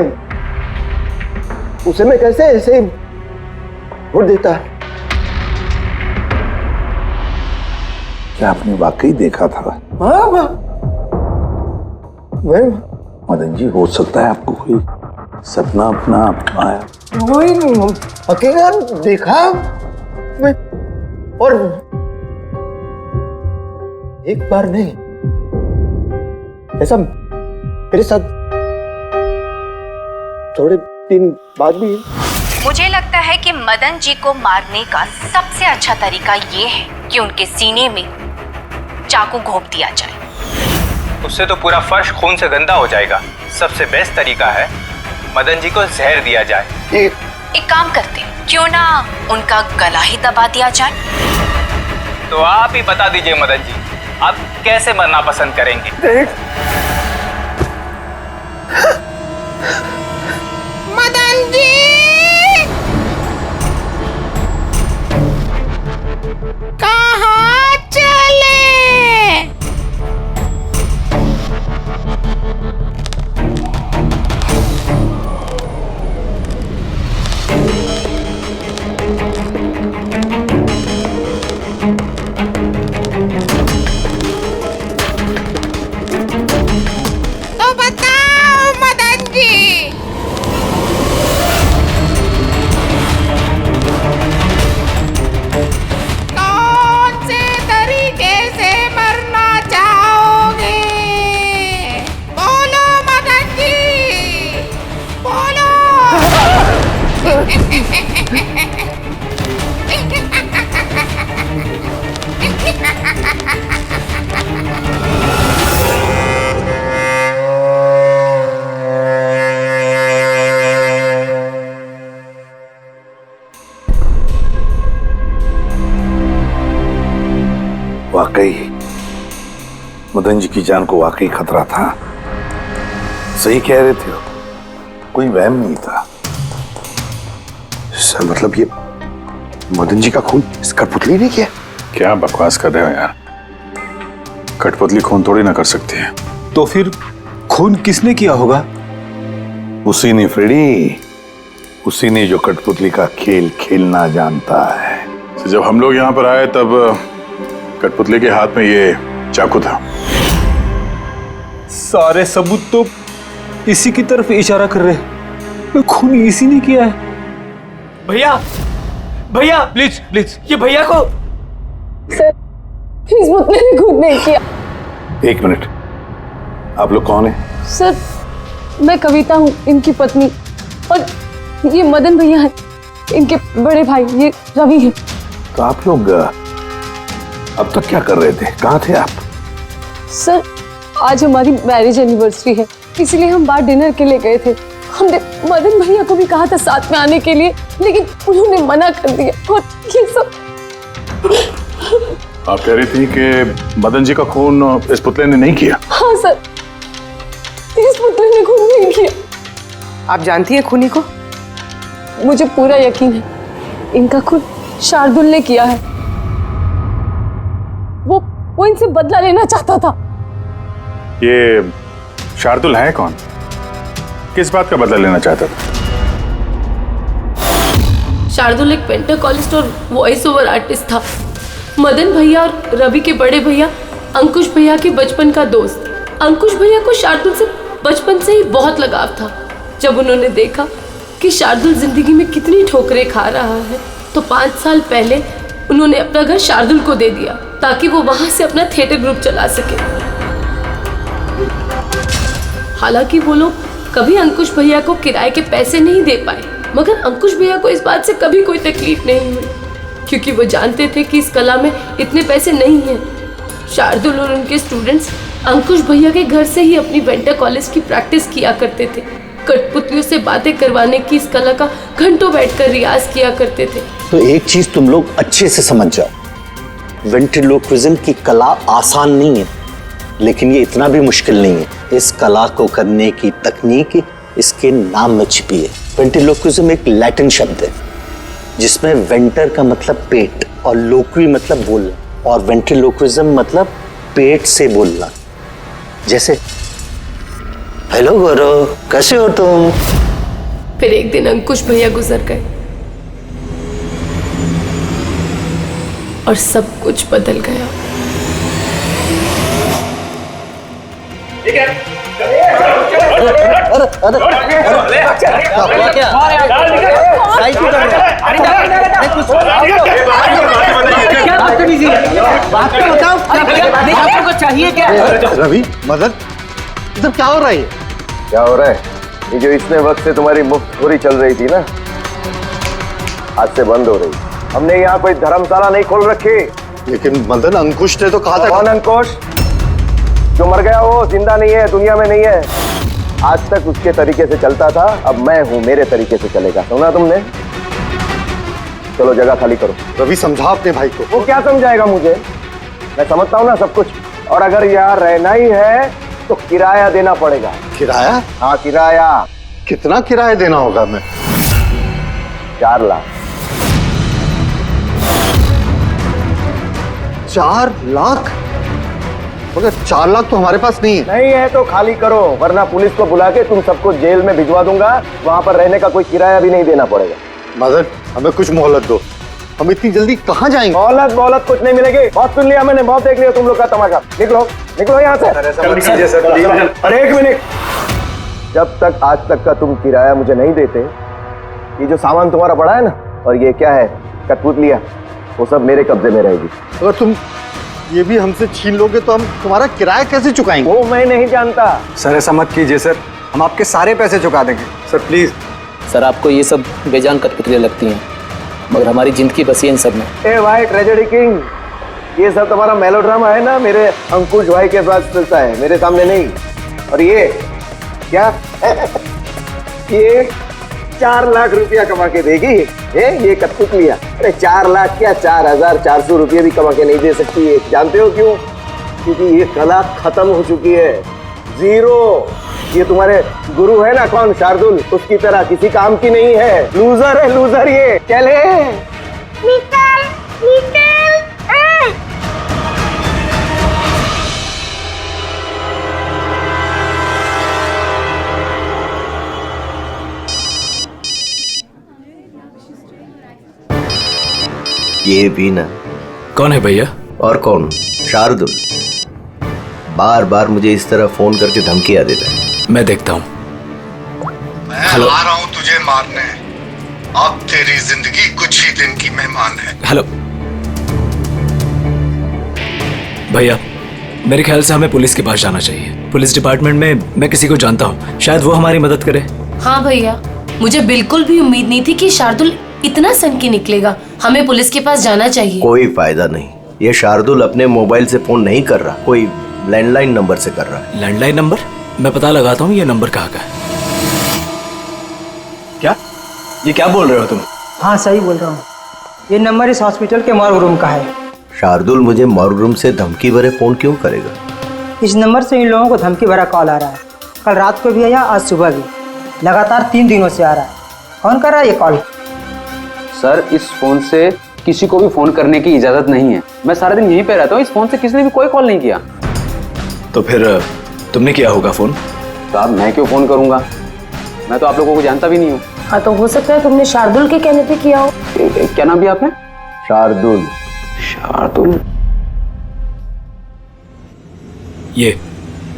उसे मैं कैसे ऐसे ही छोड़ देता? क्या आपने वाकई देखा था? हाँ, मैं मदन जी, हो सकता है आपको कोई सपना अपना आया। वही अकेला देखा मैं, और एक बार नहीं, ऐसा मेरे साथ थोड़े दिन बाद भी। मुझे लगता है कि मदन जी को मारने का सबसे अच्छा तरीका ये है कि उनके सीने में चाकू घोंप दिया जाए। उससे तो पूरा फर्श खून से गंदा हो जाएगा। सबसे बेस्ट तरीका है मदन जी को जहर दिया जाए। एक काम करते हैं, क्यों ना उनका गला ही दबा दिया जाए? तो आप ही बता दीजिए मदन जी, आप कैसे मरना पसंद करेंगे? मदन जी, कहाँ चले? तो बताओ मदन जी, कौन से तरीके से मरना चाहोगे? बोलो मदन जी, बोलो। वाकई मदन जी की जान को वाकई खतरा था। सही कह रहे थे, कोई वहम नहीं था। सर मतलब ये मदन जी का खून इस कठपुतली ने किया? क्या बकवास कर रहे हो यार? कठपुतली खून थोड़ी ना कर सकती है। तो फिर खून किसने किया होगा? उसी ने फ्रेडी, उसी ने जो कठपुतली का खेल खेलना जानता है। तो जब हम लोग यहाँ पर आए तब कठपुतली के हाथ में ये चाकू था। सारे सबूत तो इसी की तरफ इशारा कर रहे हैं। खून इसी ने किया है। भैया भैया प्लीज प्लीज ये भैया को। सर इस पुतले ने खुद नहीं किया। एक मिनट, आप लोग कौन हैं? सर मैं कविता हूँ, इनकी पत्नी, और ये मदन भैया हैं, इनके बड़े भाई, ये रवि हैं। तो आप लोग अब तक क्या कर रहे थे? कहाँ थे आप? सर आज हमारी मैरिज एनिवर्सरी है, इसलिए हम बाहर डिनर के लिए गए थे। हमने मदन भैया को भी कहा था साथ में आने के लिए, लेकिन उन्होंने मना कर दिया। और ये सब आप कह रही थी कि मदन जी का खून इस पुतले ने नहीं किया? हाँ सर, इस पुतले ने खून नहीं किया। आप जानती हैं खूनी को? मुझे पूरा यकीन है इनका खून शार्दुल ने किया है। वो इनसे बदला लेना चाहता था। ये शार्दुल है कौन? किस बात का बदला लेना चाहता था? शार्दुल एक पेंटाकोलिस्ट और वॉइस ओवर आर्टिस्ट था। मदन भैया और रवि के बड़े भैया अंकुश भैया के बचपन का दोस्त। अंकुश भैया को शार्दुल से बचपन से ही बहुत लगाव था। जब उन्होंने देखा कि शार्दुल जिंदगी में कितनी ठोकरें खा रहा है, तो 5 साल पहले उन्होंने अपना घर शार्दुल को दे दिया ताकि वो वहां से अपना थिएटर ग्रुप चला सके। हालांकि वो लोग कभी अंकुश भैया को किराए के पैसे नहीं दे पाए, मगर अंकुश भैया को इस बात से कभी कोई तकलीफ नहीं हुई, क्योंकि वो जानते थे कि इस कला में इतने पैसे नहीं हैं। शार्दुल और उनके स्टूडेंट्स अंकुश भैया के घर से ही अपनी वेंटर कॉलेज की प्रैक्टिस किया करते थे। कठपुतलियों से बातें करवाने की इस कला का घंटों बैठकर रियाज किया करते थे। तो एक चीज तुम लोग अच्छे से समझ जाओ, वेंट्रिलोक्विज्म की कला आसान नहीं है, लेकिन ये इतना भी मुश्किल नहीं है। इस कला को करने की तकनीक इसके नाम में छिपी है। वेंट्रिलोक्विज्म एक लैटिन शब्द है जिसमें वेंटर का मतलब पेट और लोक्वी मतलब बोलना, और वेंट्रिलोक्विज्म मतलब पेट से बोलना। जैसे हेलो गौरव, कैसे हो तुम? फिर एक दिन अंकुश भैया गुजर गए और सब कुछ बदल गया। चाहिए क्या? रवि, मदन, इधर क्या हो रहा है? क्या हो रहा है? ये जो इतने वक्त से तुम्हारी मुफ्तखोरी चल रही थी ना, आज से बंद हो रही। हमने यहाँ कोई धर्मशाला नहीं खोल रखी। लेकिन मदन, अंकुश ने तो कहा था। कौन अंकुश? जो मर गया वो जिंदा नहीं है, दुनिया में नहीं है। आज तक उसके तरीके से चलता था, अब मैं हूँ, मेरे तरीके से चलेगा। सुना तुमने? चलो जगह खाली करो। रवि, समझा अपने भाई को। वो क्या समझाएगा मुझे? मैं समझता हूँ ना सब कुछ। और अगर यहाँ रहना ही है तो किराया देना पड़ेगा। किराया? हाँ किराया। कितना किराया देना होगा? मैं 4 लाख। 4 लाख? मगर 4 लाख तो हमारे पास नहीं है। नहीं है तो खाली करो, वरना पुलिस को बुला के तुम सबको जेल में भिजवा दूंगा। वहां पर रहने का कोई किराया भी नहीं देना पड़ेगा। मदन, हमें कुछ मोहलत दो। हम इतनी जल्दी कहाँ जाएंगे? मोहलत कुछ नहीं मिलेगी। बहुत सुन लिया मैंने, बहुत देख लिया तुम लोग का तमाशा। निकलो निकलो यहाँ से। अरे एक मिनट, जब तक आज तक का तुम किराया मुझे नहीं देते, ये जो सामान तुम्हारा पड़ा है ना, और ये क्या है, कठपुतलियां, वो सब मेरे कब्जे में रहेगी। अगर तुम ये भी हमसे छीन लोगे तो हम तुम्हारा किराया कैसे चुकाएंगे? वो मैं नहीं जानता। सर ऐसा मत कीजिए सर, हम आपके सारे पैसे चुका देंगे सर, प्लीज। सर आपको ये सब बेजान कठपुतलियां लगती हैं, मगर हमारी जिंदगी बसी है इन सब में। ए भाई ट्रेजेडी किंग, ये सब तुम्हारा मेलोड्रामा है ना, मेरे अंकुश भाई के पास चलता है, मेरे सामने नहीं। और ये क्या ये 4 लाख रुपया कमा के देगी ये कठपुतलियां? अरे 4 लाख क्या, 4,400 रुपये भी कमा के नहीं दे सकती है। जानते हो क्यों? क्योंकि ये कला खत्म हो चुकी है, जीरो। ये तुम्हारे गुरु है ना, कौन, शार्दुल, उसकी तरह किसी काम की नहीं है। लूजर है, लूजर ये। चले निकल निकल। ये भी ना। कौन है भैया? और कौन? शार्दुल। बार बार मुझे इस तरह फोन करके धमकियां देता है। मैं देखता हूँ। मैं आ रहा हूं तुझे मारने। अब तेरी जिंदगी कुछ ही दिन की मेहमान है। हेलो भैया, मेरे ख्याल से हमें पुलिस के पास जाना चाहिए। पुलिस डिपार्टमेंट में मैं किसी को जानता हूँ, शायद वो हमारी मदद करे। हाँ भैया, मुझे बिल्कुल भी उम्मीद नहीं थी कि शार्दुल इतना सन के निकलेगा। हमें पुलिस के पास जाना चाहिए। कोई फायदा नहीं, ये शार्दुल अपने मोबाइल से फोन नहीं कर रहा, कोई लैंडलाइन नंबर से कर रहा है। Landline number? मैं पता लगाता हूँ ये नंबर कहाँ का है। क्या? ये क्या बोल रहे हो तुम? हाँ सही बोल रहा हूँ, ये नंबर इस हॉस्पिटल के मॉर्ग रूम का है। शार्दुल मुझे मॉर्ग रूम से धमकी भरे फोन क्यों करेगा? इस नंबर से इन लोगों को धमकी भरा कॉल आ रहा है। कल रात को भी आया, आज सुबह भी, लगातार 3 दिनों से आ रहा है। कौन कर रहा है ये कॉल? सर, इस फोन से किसी को भी फोन करने की इजाजत नहीं है। मैं सारा दिन यहीं पे रहता हूँ, इस फोन से किसी ने भी कोई कॉल नहीं किया। तो फिर तुमने किया होगा फोन? साहब, मैं क्यों फोन करूंगा? मैं तो आप लोगों को जानता भी नहीं हूँ। हाँ, तो हो सकता है तुमने शार्दुल के कहने पे किया हो। क्या नाम दिया आपने? शार्दुल। शार्दुल? ये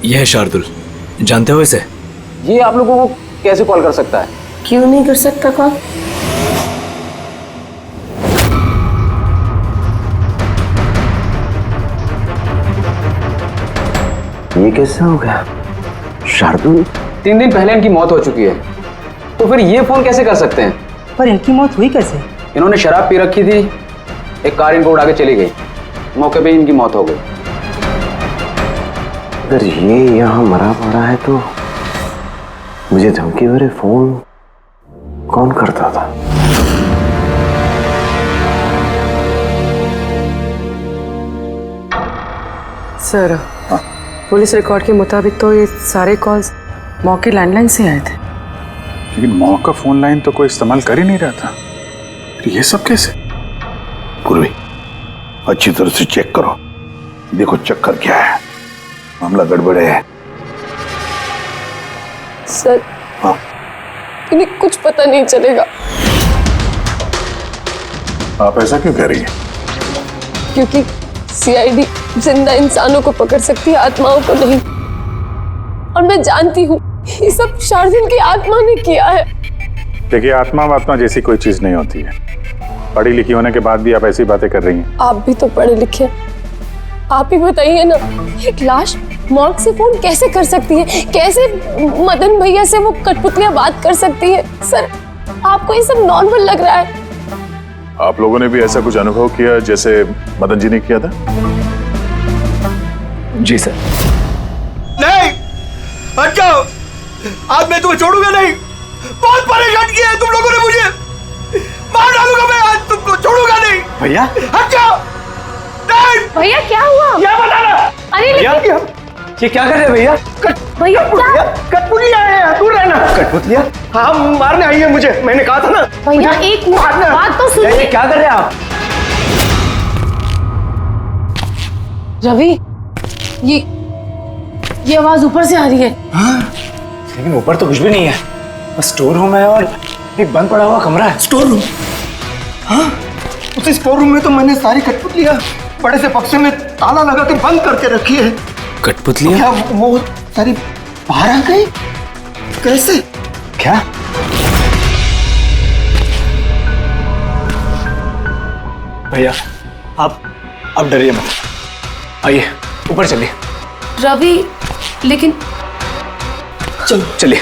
है शार्दुल, जानते हो इसे? ये आप लोगों को कैसे कॉल कर सकता है? क्यों नहीं कर सकता कॉल? ये कैसे हो गया? शार्दुल, 3 दिन पहले इनकी मौत हो चुकी है, तो फिर ये फोन कैसे कर सकते हैं? पर इनकी मौत हुई कैसे? इन्होंने शराब पी रखी थी, एक कार इनको उड़ा के चली गई, मौके पे इनकी मौत हो गई। अगर ये यहाँ मरा पड़ा है तो मुझे धमकी भरे फोन कौन करता था? सर, पुलिस रिकॉर्ड के मुताबिक तो ये सारे कॉल्स मौके लैंडलाइन से आए थे। लेकिन मौका फोन लाइन तो कोई इस्तेमाल कर ही नहीं रहा था। ये सब कैसे? पूर्वी, अच्छी तरह से चेक करो, देखो चक्कर क्या है, मामला गड़बड़ है। सर, इन्हें कुछ पता नहीं चलेगा। आप ऐसा क्यों कह रही हैं? क्योंकि सीआईडी जिंदा इंसानों को पकड़ सकती है, आत्माओं को नहीं। और मैं जानती हूँ ये सब शार्दुल की आत्मा ने किया है। देखिए, आत्मा जैसी कोई चीज नहीं होती है। पढ़ी लिखी होने के बाद भी आप ऐसी बातें कर रही हैं। आप भी तो पढ़े लिखे, आप ही बताइए ना, एक लाश मॉर्ग से फोन कैसे कर सकती है? कैसे मदन भैया से वो कठपुतलियां बात कर सकती है? सर, आपको ये सब नॉर्मल लग रहा है? आप लोगों ने भी ऐसा कुछ अनुभव किया जैसे मदन जी ने किया था? जी सर। नहीं, हट जाओ, आज मैं तुम्हें छोड़ूंगा नहीं। बहुत परेशान किया है तुम लोगों ने मुझे, मार डालूंगा मैं आज तुमको, छोड़ूगा नहीं। भैया, हट जाओ। नहीं भैया, क्या हुआ? क्या बताना? अरे भैया, ये क्या कर रहे हैं भैया? भैया, कठपुतलियां हैं, दूर रहना। कठपुतलियां? हाँ, मारने आई है मुझे, मैंने कहा था ना। भैया, एक बात तो सुनिए। क्या कर रहे हैं आप? रवि, ये आवाज ऊपर से आ रही है। हाँ, लेकिन ऊपर तो कुछ भी नहीं है, बस स्टोर रूम है और एक बंद पड़ा हुआ कमरा है। Store room? हाँ, उस स्टोर रूम में तो मैंने सारी कठपुतलियां बड़े से बक्से में ताला लगा के बंद करके रखी है। कठपुतलियां? क्या वो सारी बाहर आ गई? कैसे? क्या? भैया, आप डरिए मत, आइए ऊपर चलिए। रवि, लेकिन चलिए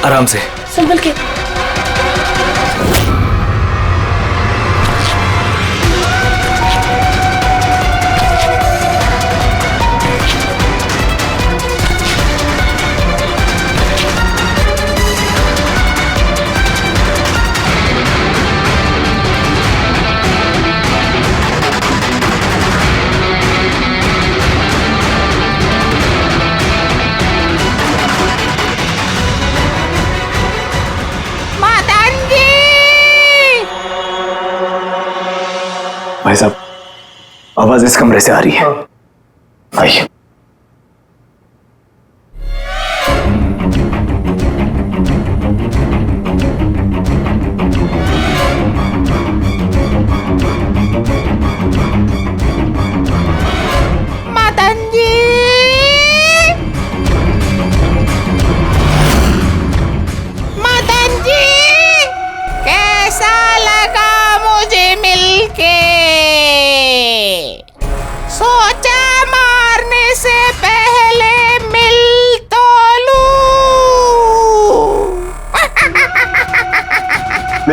आराम से, संभल के। भाई साहब, आवाज इस कमरे से आ रही है। आइए। मदन जी,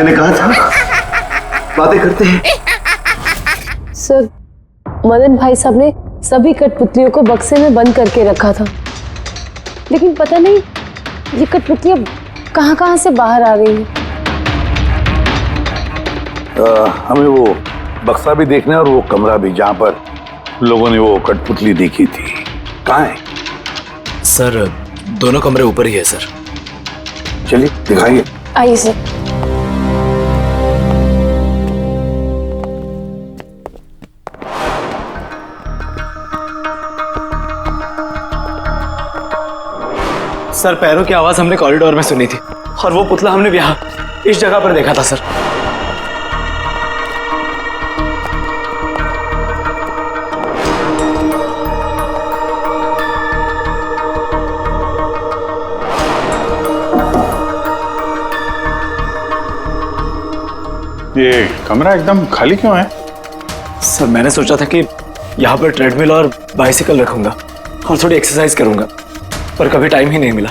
मैंने कहा था बातें करते हैं। सर, मदन भाई साहब ने सभी कठपुतलियों को बक्से में बंद करके रखा था, लेकिन पता नहीं ये कठपुतलियां कहां से बाहर आ रही हैं। हमें वो बक्सा भी देखना है और वो कमरा भी जहां पर लोगों ने वो कठपुतली देखी थी। कहाँ है? सर, दोनों कमरे ऊपर ही है सर। चलिए दिखाइए। आइए सर। सर, पैरों की आवाज हमने कॉरिडोर में सुनी थी और वो पुतला हमने यहाँ इस जगह पर देखा था सर। ये कमरा एकदम खाली क्यों है? सर, मैंने सोचा था कि यहाँ पर ट्रेडमिल और बाइसिकल रखूंगा और थोड़ी एक्सरसाइज करूंगा, पर कभी टाइम ही नहीं मिला।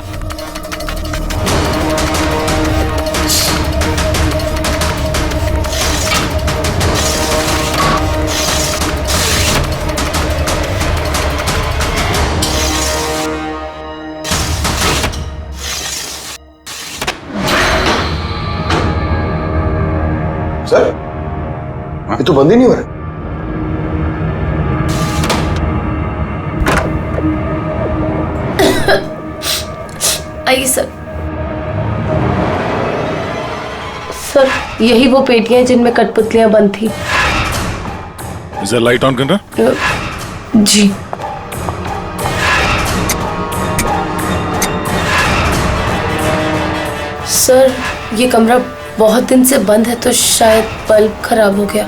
सर, ये तो बंद ही नहीं हो रहा। आइए सर। सर, यही वो पेटियां जिनमें कठपुतलियां बंद थी। इसे लाइट ऑन करना। जी। सर, ये कमरा बहुत दिन से बंद है तो शायद बल्ब खराब हो गया।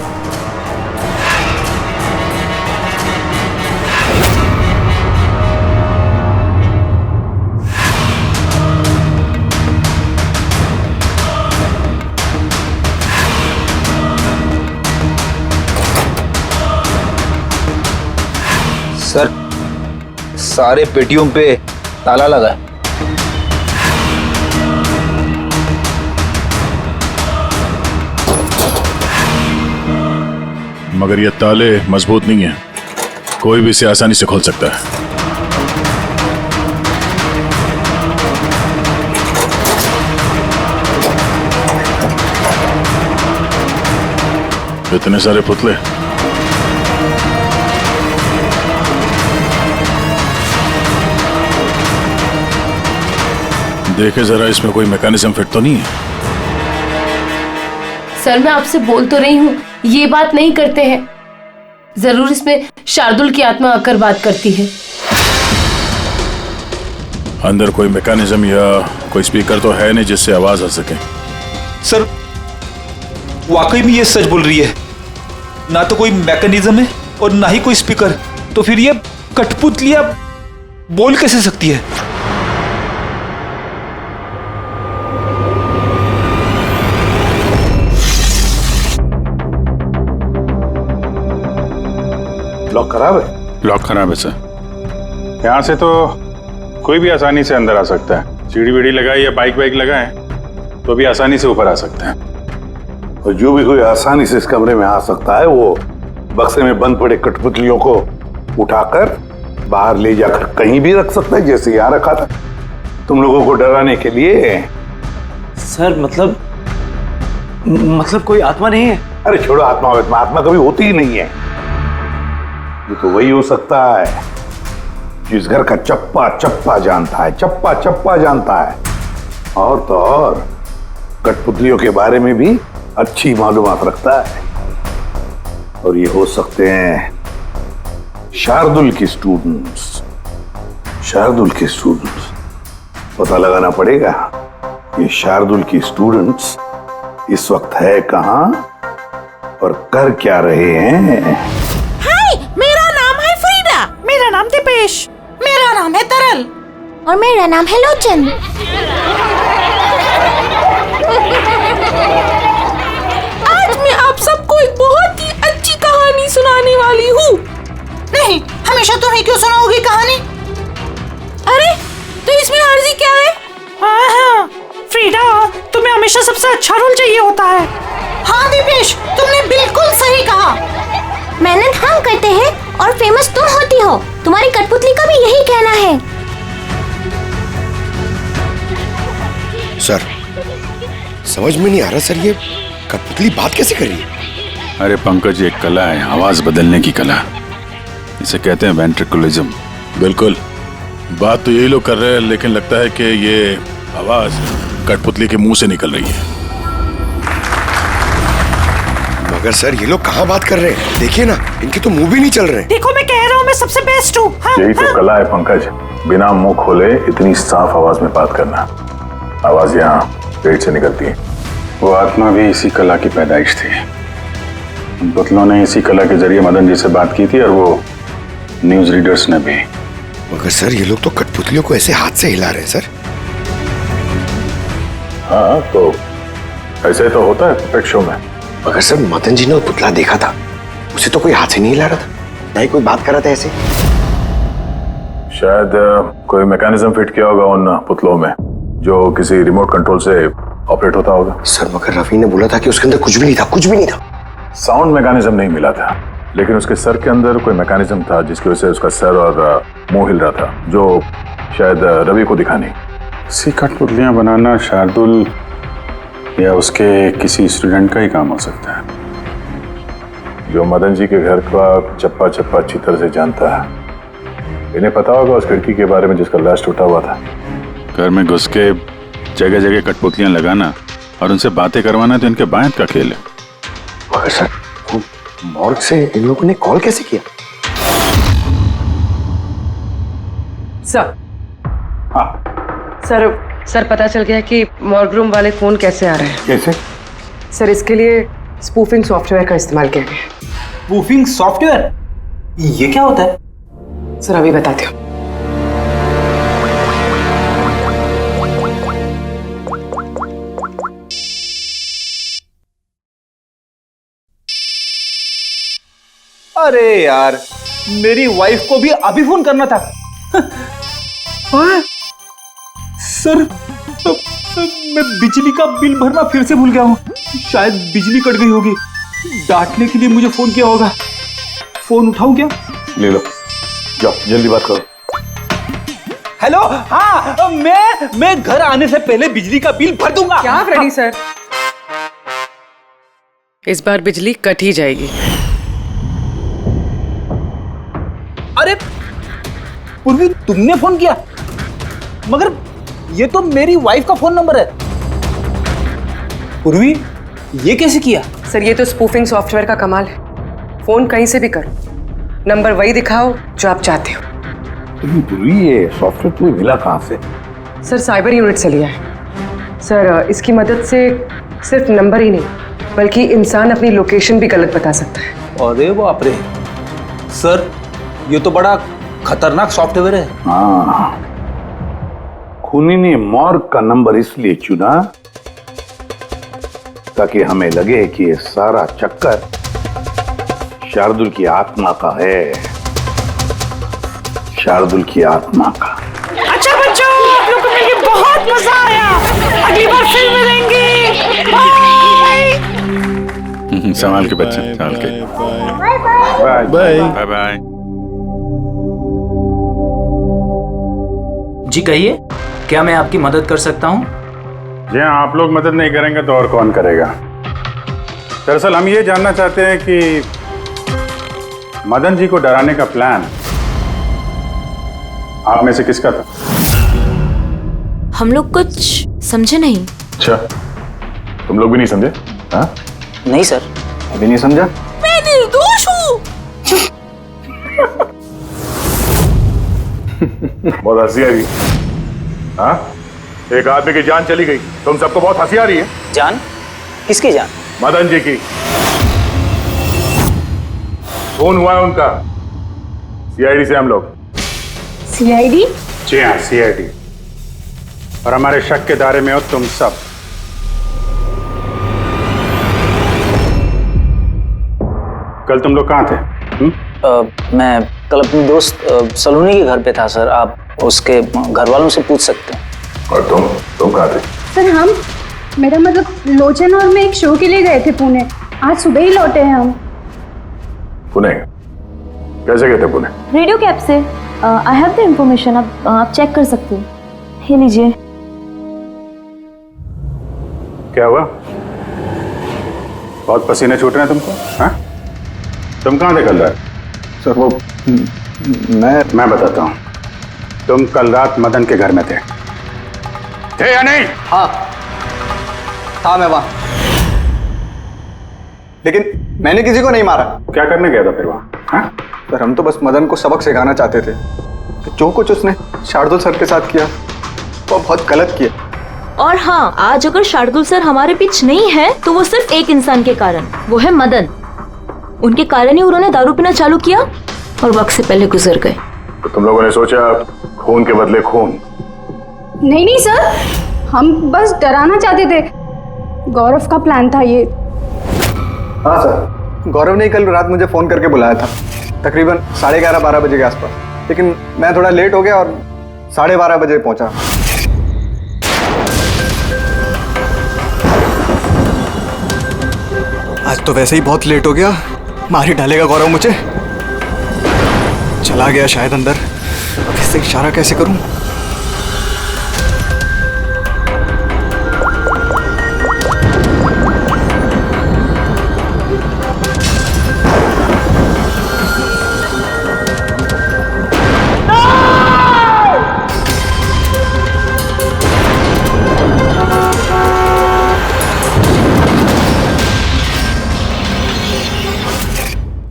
सर, सारे पेटियों पे ताला लगा है। मगर ये ताले मजबूत नहीं है, कोई भी इसे आसानी से खोल सकता है। इतने सारे पुतले, देखे जरा, इसमें कोई मैकेनिज्म फिट तो नहीं है। सर, मैं आपसे बोल तो रही हूँ ये बात नहीं करते हैं। जरूर इसमें शार्दुल की आत्मा आकर बात करती है। अंदर कोई मैकेनिज्म या कोई स्पीकर तो है नहीं जिससे आवाज आ सके। सर, वाकई में ये सच बोल रही है। ना तो कोई मैकेनिज्म है और ना ही कोई स्पीकर, तो फिर ये कठपुतलियां बोल कैसे सकती है? लॉक खराब है? लॉक खराब है सर। यहाँ से तो कोई भी आसानी से अंदर आ सकता है। सीढ़ी वीढ़ी लगाए या बाइक लगाए तो भी आसानी से ऊपर आ सकते हैं। और जो भी कोई आसानी से इस कमरे में आ सकता है वो बक्से में बंद पड़े कठपुतलियों को उठाकर बाहर ले जाकर कहीं भी रख सकता है, जैसे यहाँ रखा था तुम लोगों को डराने के लिए। सर, मतलब कोई आत्मा नहीं है? अरे छोड़ो आत्मा, आत्मा कभी होती ही नहीं है। ये तो वही हो सकता है जिस घर का चप्पा चप्पा जानता है, चप्पा चप्पा जानता है। और तो और कठपुतलियों के बारे में भी अच्छी मालूमात रखता है। और ये हो सकते हैं शार्दुल के स्टूडेंट्स। शार्दुल के स्टूडेंट्स पता लगाना पड़ेगा ये शार्दुल के स्टूडेंट्स इस वक्त है कहां और कर क्या रहे हैं। मेरा नाम है फ्रीडा। मेरा नाम दीपेश। मेरा नाम है तरल। और मेरा नाम है लोचन। आज मैं आप सबको एक बहुत ही अच्छी कहानी सुनाने वाली हूँ। नहीं, हमेशा तुम ही क्यों सुनाओगी कहानी? अरे, तो इसमें अर्जी क्या है? हाँ, फ्रीडा, तुम्हें हमेशा सबसे अच्छा रोल चाहिए चाहिए होता है। हाँ दीपेश, तुमने बिल्कुल सही कहा। मेहनत हम करते हैं और फेमस तुम होती हो। तुम्हारी कठपुतली का भी यही कहना है। सर समझ में नहीं आ रहा सर, ये कठपुतली बात कैसे कर रही है? अरे पंकज, एक कला है आवाज बदलने की कला, इसे कहते हैं वेंट्रिकुलिज्म। बिल्कुल, बात तो यही लोग कर रहे हैं, लेकिन लगता है कि ये आवाज कठपुतली के मुंह से निकल रही है। मगर सर ये लोग कहाँ बात कर रहे हैं? देखिए ना, इनके तो मुंह भी नहीं चल रहे। देखो मैं कह रहा हूँ मैं सबसे बेस्ट हूँ। हाँ, यही तो कला है पंकज, बिना मुंह खोले इतनी साफ आवाज में बात करना। आवाज यहाँ पेट से निकलती है। वो आत्मा भी इसी कला की पैदाइश थी। उन पुतलों ने इसी कला के जरिए मदन जी से बात की थी और वो न्यूज रीडर्स ने भी। मगर सर ये लोग तो कठपुतलियों को ऐसे हाथ से हिला रहे हैं सर। हाँ तो ऐसे तो होता है पेट शो में। मगर सर मदन जी ने पुतला देखा था, उसे तो कोई हाथ से नहीं हिला रहा था, नहीं कोई बात कर रहा था ऐसे। शायद कोई मैकेनिज्म फिट किया होगा उन पुतलों में जो किसी रिमोट कंट्रोल से ऑपरेट होता होगा। सर मगर रवि ने बोला था कि उसके अंदर कुछ भी नहीं था, कुछ भी नहीं था। साउंड मैकेनिज्म नहीं मिला था, लेकिन उसके सर के अंदर कोई मैकेनिज्म था जिसकी वजह से उसका सर और मुंह हिल रहा था, जो शायद रवि को दिखा नहीं। सी कठपुतलियां बनाना शार्दुल या उसके किसी स्टूडेंट का ही काम हो सकता है, जो मदन जी के घर का चप्पा चप्पा अच्छी तरह से जानता है। इन्हें पता होगा उस खिड़की के बारे में जिसका लाश टूटा हुआ था। घर में घुस के जगह जगह कठपुतलियां लगाना और उनसे बातें करवाना तो इनके बायत का खेल है। मगर सर मॉर्ग से इन लोगों ने कॉल कैसे किया? सर। हाँ सर पता चल गया कि मॉर्ग रूम वाले फोन कैसे आ रहे हैं। कैसे? सर इसके लिए स्पूफिंग सॉफ्टवेयर का इस्तेमाल किया गया। Spoofing software? ये क्या होता है? सर अभी बताती हूँ। अरे यार, मेरी वाइफ को भी अभी फोन करना था। सर मैं बिजली का बिल भरना फिर से भूल गया हूँ, शायद बिजली कट गई होगी। डांटने के लिए मुझे फोन किया होगा। फोन उठाऊं क्या? ले लो, जाओ जल्दी बात करो। हेलो, हाँ मैं घर आने से पहले बिजली का बिल भर दूंगा। क्या फ्रेडी सर, इस बार बिजली कट ही जाएगी। अरे पूर्वी, तुमने फोन किया? मगर ये तो मेरी वाइफ का फोन नंबर है। पूर्वी, ये कैसे किया? सर ये तो स्पूफिंग सॉफ्टवेयर का कमाल है। फोन कहीं से भी करो, नंबर वही दिखाओ जो आप चाहते हो। पूर्वी, ये सॉफ्टवेयर तुम्हें मिला कहाँ से? सर साइबर यूनिट से लिया है। सर इसकी मदद से सिर्फ नंबर ही नहीं बल्कि इंसान अपनी लोकेशन भी गलत बता सकता है। अरे बाप रे सर, ये तो बड़ा खतरनाक सॉफ्टवेयर है। हाँ, खूनी ने मॉर्ग का नंबर इसलिए चुना ताकि हमें लगे कि ये सारा चक्कर शार्दुल की आत्मा का है, शार्दुल की आत्मा का। अच्छा बच्चों, आप लोगों को मिलके बहुत मजा आया। अगली बार फिर मिलेंगे। बाय। संभाल के बच्चे, संभाल के। Bye bye bye bye. जी कहिए, क्या मैं आपकी मदद कर सकता हूँ? जी हाँ, आप लोग मदद नहीं करेंगे तो और कौन करेगा। दरअसल हम ये जानना चाहते हैं कि मदन जी को डराने का प्लान आप में से किसका था? हम लोग कुछ समझे नहीं। अच्छा, तुम लोग भी नहीं समझे? हाँ? नहीं सर, अभी नहीं समझा? मैं निर्दोष हूँ। बहुत हंसी आ रही है। हाँ? एक आदमी की जान चली गई, तुम सबको बहुत हंसी आ रही है। जान? किसकी जान? मदन जी की। फोन हुआ है उनका सीआईडी से हम लोग। सीआईडी? जी हाँ, सीआईडी। और हमारे शक के दायरे में हो तुम सब। कल तुम लोग कहाँ थे? मैं कल अपने दोस्त सलोनी के घर पे था सर, आप उसके घर वालों से पूछ सकते हैं। और तुम कहाँ थे? सर मेरा मतलब लोचन और मैं एक शो के लिए गए थे पुणे। आज सुबह ही लौटे हैं हम। पुणे कैसे गए थे पुणे? रेडियो कैब से। आई हैव द इंफॉर्मेशन, आप चेक कर सकते हो। ये लीजिए। क्या हुआ? बहुत पसीने छूट रहे हैं तुमको? हाँ? तुम कहाँ थे कल रात? सर वो मैं बताता हूँ। तुम कल रात मदन के घर में थे या नहीं? हाँ मैं वहां, लेकिन मैंने किसी को नहीं मारा। क्या करने गया था फिर वहां? हाँ? सर हम तो बस मदन को सबक सिखाना चाहते थे। जो कुछ उसने शार्दुल सर के साथ किया वो बहुत गलत किया। और हाँ, आज अगर शार्दुल सर हमारे बीच नहीं है तो वो सिर्फ एक इंसान के कारण, वो है मदन। उनके कारण ही उन्होंने दारू पीना चालू किया और वक्त से पहले गुजर गए। तो तुम लोगों ने सोचा खून के बदले खून? नहीं नहीं सर, हम बस डराना चाहते थे। गौरव का प्लान था ये। हाँ सर, गौरव ने कल रात मुझे फोन करके बुलाया था, तकरीबन 11:30-12 बजे के आसपास। लेकिन मैं थोड़ा लेट हो गया और 12:30 बजे पहुंचा। आज तो वैसे ही बहुत लेट हो गया, मार ही डालेगा गौरव मुझे। चला गया शायद अंदर, अब इससे इशारा कैसे करूं?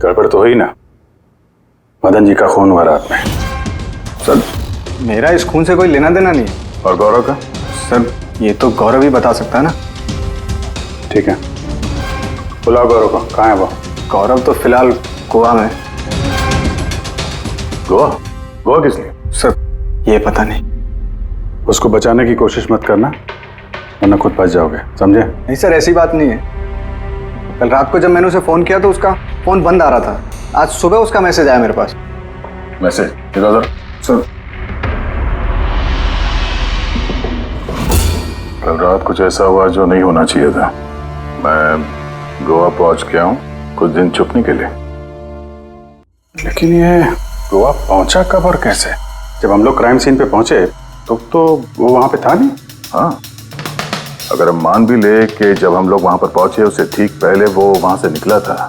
गड़बड़ तो हुई ना? मदन जी का खून हुआ रात में। सर मेरा इस खून से कोई लेना देना नहीं है। और गौरव का? सर ये तो गौरव ही बता सकता है ना। ठीक है, बुलाओ गौरव को। कहाँ है वो? गौरव तो फिलहाल गोवा में। गोवा? गोवा किस लिए? सर ये पता नहीं। उसको बचाने की कोशिश मत करना, वरना खुद बच जाओगे, समझे? नहीं सर, ऐसी बात नहीं है। कल रात को जब मैंने उसे फोन किया तो उसका फोन बंद आ रहा था। आज सुबह उसका मैसेज आया मेरे पास। मैसेज इधर सर? कल रात कुछ ऐसा हुआ जो नहीं होना चाहिए था। मैं गोवा पहुंच गया हूँ कुछ दिन छुपने के लिए। लेकिन ये गोवा पहुंचा कब और कैसे? जब हम लोग क्राइम सीन पे पहुंचे तो वो वहां पे था नहीं। हाँ, अगर हम मान भी ले कि जब हम लोग वहां पर पहुंचे उससे ठीक पहले वो वहां से निकला था,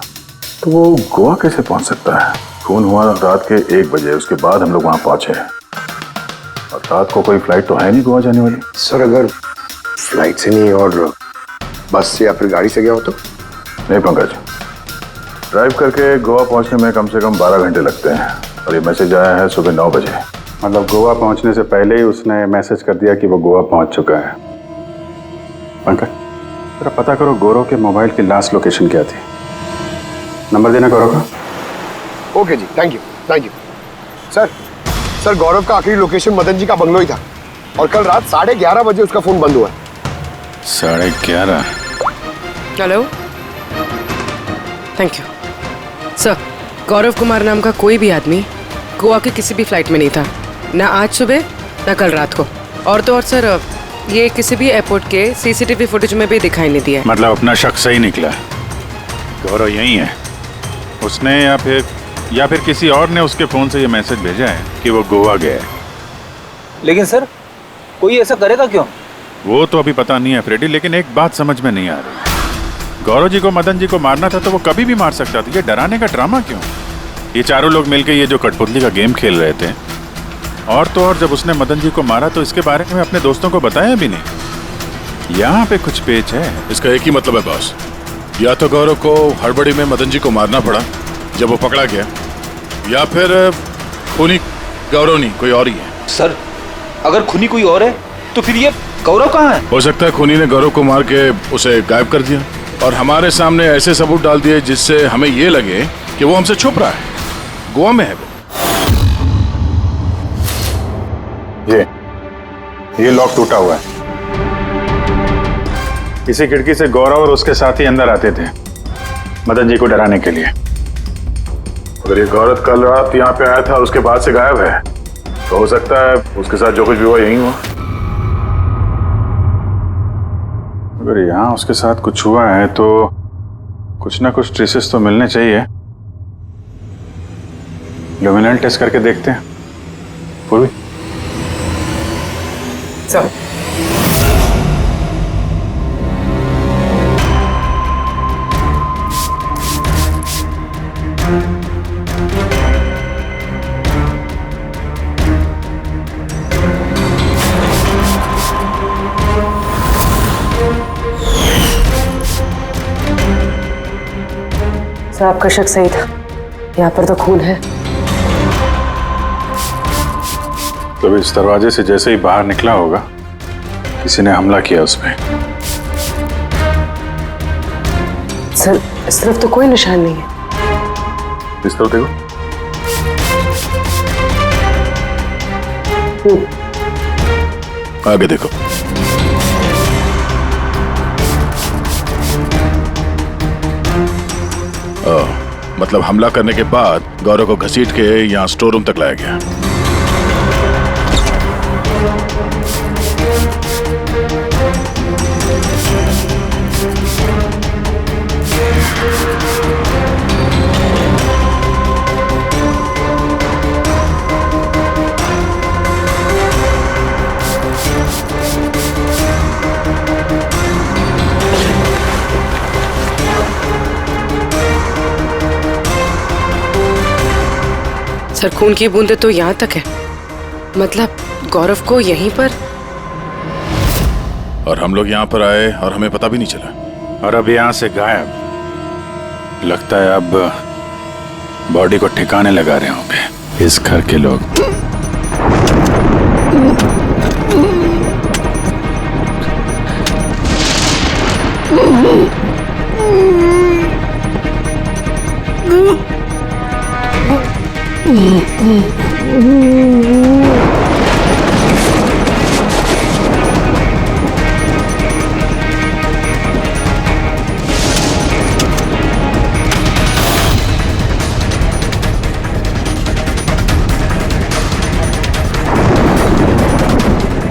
तो वो गोवा कैसे पहुंच सकता है? खून हुआ रात के 1 बजे, उसके बाद हम लोग वहां पहुंचे और रात को कोई फ्लाइट तो है नहीं गोवा जाने वाली। सर अगर फ्लाइट से नहीं और बस से या फिर गाड़ी से गया हो तो? नहीं पंकज, ड्राइव करके गोवा पहुंचने में कम से कम 12 घंटे लगते हैं और ये मैसेज आया है सुबह 9 बजे। मतलब गोवा पहुंचने से पहले ही उसने मैसेज कर दिया कि वो गोवा पहुंच चुका है। पंकज जरा पता करो गौरव के मोबाइल की लास्ट लोकेशन क्या थी। नंबर देना गौरव का। ओके जी, थैंक यू। सर गौरव का आखिरी लोकेशन मदन जी का बंगलो ही था और कल रात 11:30 बजे उसका फोन बंद हुआ। 11:30? Hello, thank you sir. Gaurav Kumar नाम का कोई भी आदमी गोवा के किसी भी फ्लाइट में नहीं था, ना आज सुबह ना कल रात को। और तो और सर ये किसी भी एयरपोर्ट के सीसीटीवी फुटेज में भी दिखाई नहीं दिया। मतलब अपना शक सही निकला, गौरव यही है उसने या फिर किसी और ने उसके फोन से ये मैसेज भेजा है कि वो गोवा गया है। लेकिन सर कोई ऐसा करेगा क्यों? वो तो अभी पता नहीं है फ्रेडी, लेकिन एक बात समझ में नहीं आ रही। गौरव जी को मदन जी को मारना था तो वो कभी भी मार सकता था, ये डराने का ड्रामा क्यों? ये चारों लोग मिलकर ये जो कठपुतली का गेम खेल रहे थे। और तो और जब उसने मदन जी को मारा तो इसके बारे में अपने दोस्तों को बताया भी नहीं। यहाँ पे कुछ पेच है। इसका एक ही मतलब है बॉस, या तो गौरव को हड़बड़ी में मदन जी को मारना पड़ा जब वो पकड़ा गया, या फिर खूनी गौरव नहीं कोई और ही है। सर अगर खूनी कोई और है तो फिर ये गौरव कहाँ है? हो सकता है खूनी ने गौरव को मार के उसे गायब कर दिया और हमारे सामने ऐसे सबूत डाल दिए जिससे हमें ये लगे कि वो हमसे छुप रहा है, गोवा में है वो। ये लॉक टूटा हुआ है। इसी खिड़की से गौरव और उसके साथी अंदर आते थे मदन जी को डराने के लिए। अगर ये गौरव कल रात यहाँ पे आया था उसके बाद से गायब है तो हो सकता है उसके साथ जो कुछ भी हुआ यही हुआ। अगर यहाँ उसके साथ कुछ हुआ है तो कुछ ना कुछ ट्रेसेस तो मिलने चाहिए। लुमिनल टेस्ट करके देखते हैं। पूर्वी सर, आपका शक सही था, यहाँ पर तो खून है। तो इस दरवाजे से जैसे ही बाहर निकला होगा किसी ने हमला किया उस पे। सर, इस तरफ तो कोई निशान नहीं है। इस तरफ देखो। आगे देखो। मतलब हमला करने के बाद गौरव को घसीट के यहाँ स्टोर रूम तक लाया गया। सर, खून की बूंदें तो यहाँ तक है, मतलब गौरव को यहीं पर। और हम लोग यहाँ पर आए और हमें पता भी नहीं चला। और अब यहाँ से गायब। लगता है अब बॉडी को ठिकाने लगा रहे होंगे इस घर के लोग।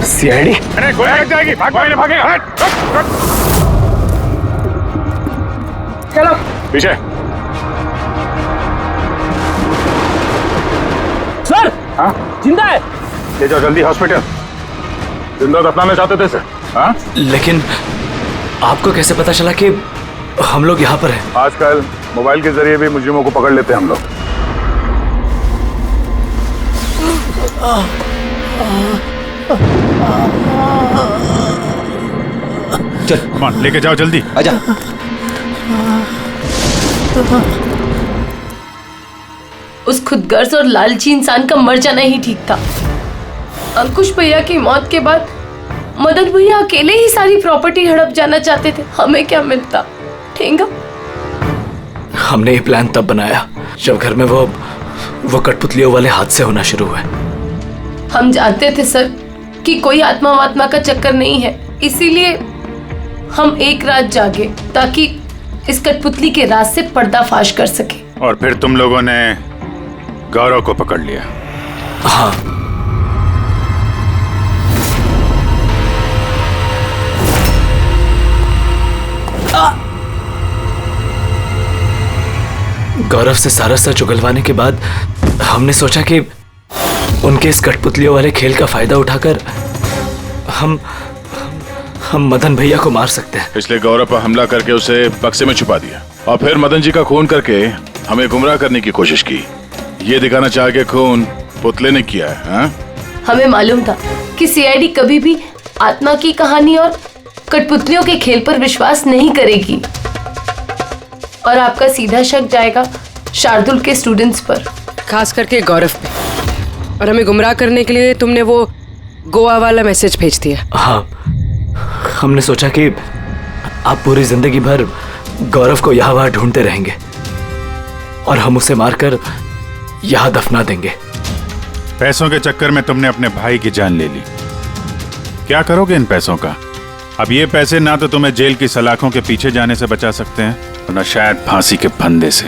सीआईडी? अरे गोया लग जाएगी, भागेगा। हट। चलो पीछे। सर, हाँ? जिंदा है। ले जाओ जल्दी हॉस्पिटल। जिंदा दफनाना चाहते थे सर। हाँ? लेकिन आपको कैसे पता चला कि हम लोग यहाँ पर हैं? आजकल मोबाइल के जरिए भी मुजरिमों को पकड़ लेते हैं हम लोग। चल लेके जाओ जल्दी। आजा। उस खुदगर्ज और लालची इंसान का मर जाना ही ठीक था। अंकुश भैया की मौत के बाद मदन भैया अकेले ही सारी प्रॉपर्टी हड़प जाना चाहते थे। हमें क्या मिलता? ठेंगा। हमने ये प्लान तब बनाया जब घर में वो कठपुतलियों वाले हादसे होना शुरू हुए। हम जानते थे सर कि कोई आत्मा वात्मा का चक्कर नहीं है, इसीलिए हम एक रात जागे ताकि इस कठपुतली के राज से पर्दाफाश कर सके। और फिर तुम लोगों ने गौरव को पकड़ लिया। हाँ। गौरव से सारा सच उगलवाने के बाद हमने सोचा कि उनके इस कठपुतलियों वाले खेल का फायदा उठाकर हम मदन भैया को मार सकते हैं। इसलिए गौरव पर हमला करके उसे बक्से में छुपा दिया और फिर मदन जी का खून करके हमें गुमराह करने की कोशिश की। ये दिखाना चाह के खून पुतले ने किया है। हाँ? हमें मालूम था कि सीआईडी कभी भी आत्मा की कहानी और कठपुतलियों के खेल पर विश्वास नहीं करेगी और आपका सीधा शक जाएगा शार्दुल के स्टूडेंट्स पर, खास करके गौरव पे। और हमें गुमराह करने के लिए तुमने वो गोवा वाला मैसेज भेज दिया। हाँ, हमने सोचा कि आप पूरी जिंदगी भर गौरव को यहाँ वहाँ ढूंढते रहेंगे और हम उसे मारकर यहाँ दफना देंगे। पैसों के चक्कर में तुमने अपने भाई की जान ले ली। क्या करोगे इन पैसों का? अब ये पैसे ना तो तुम्हें जेल की सलाखों के पीछे जाने से बचा सकते हैं और न शायद फांसी के फंदे से।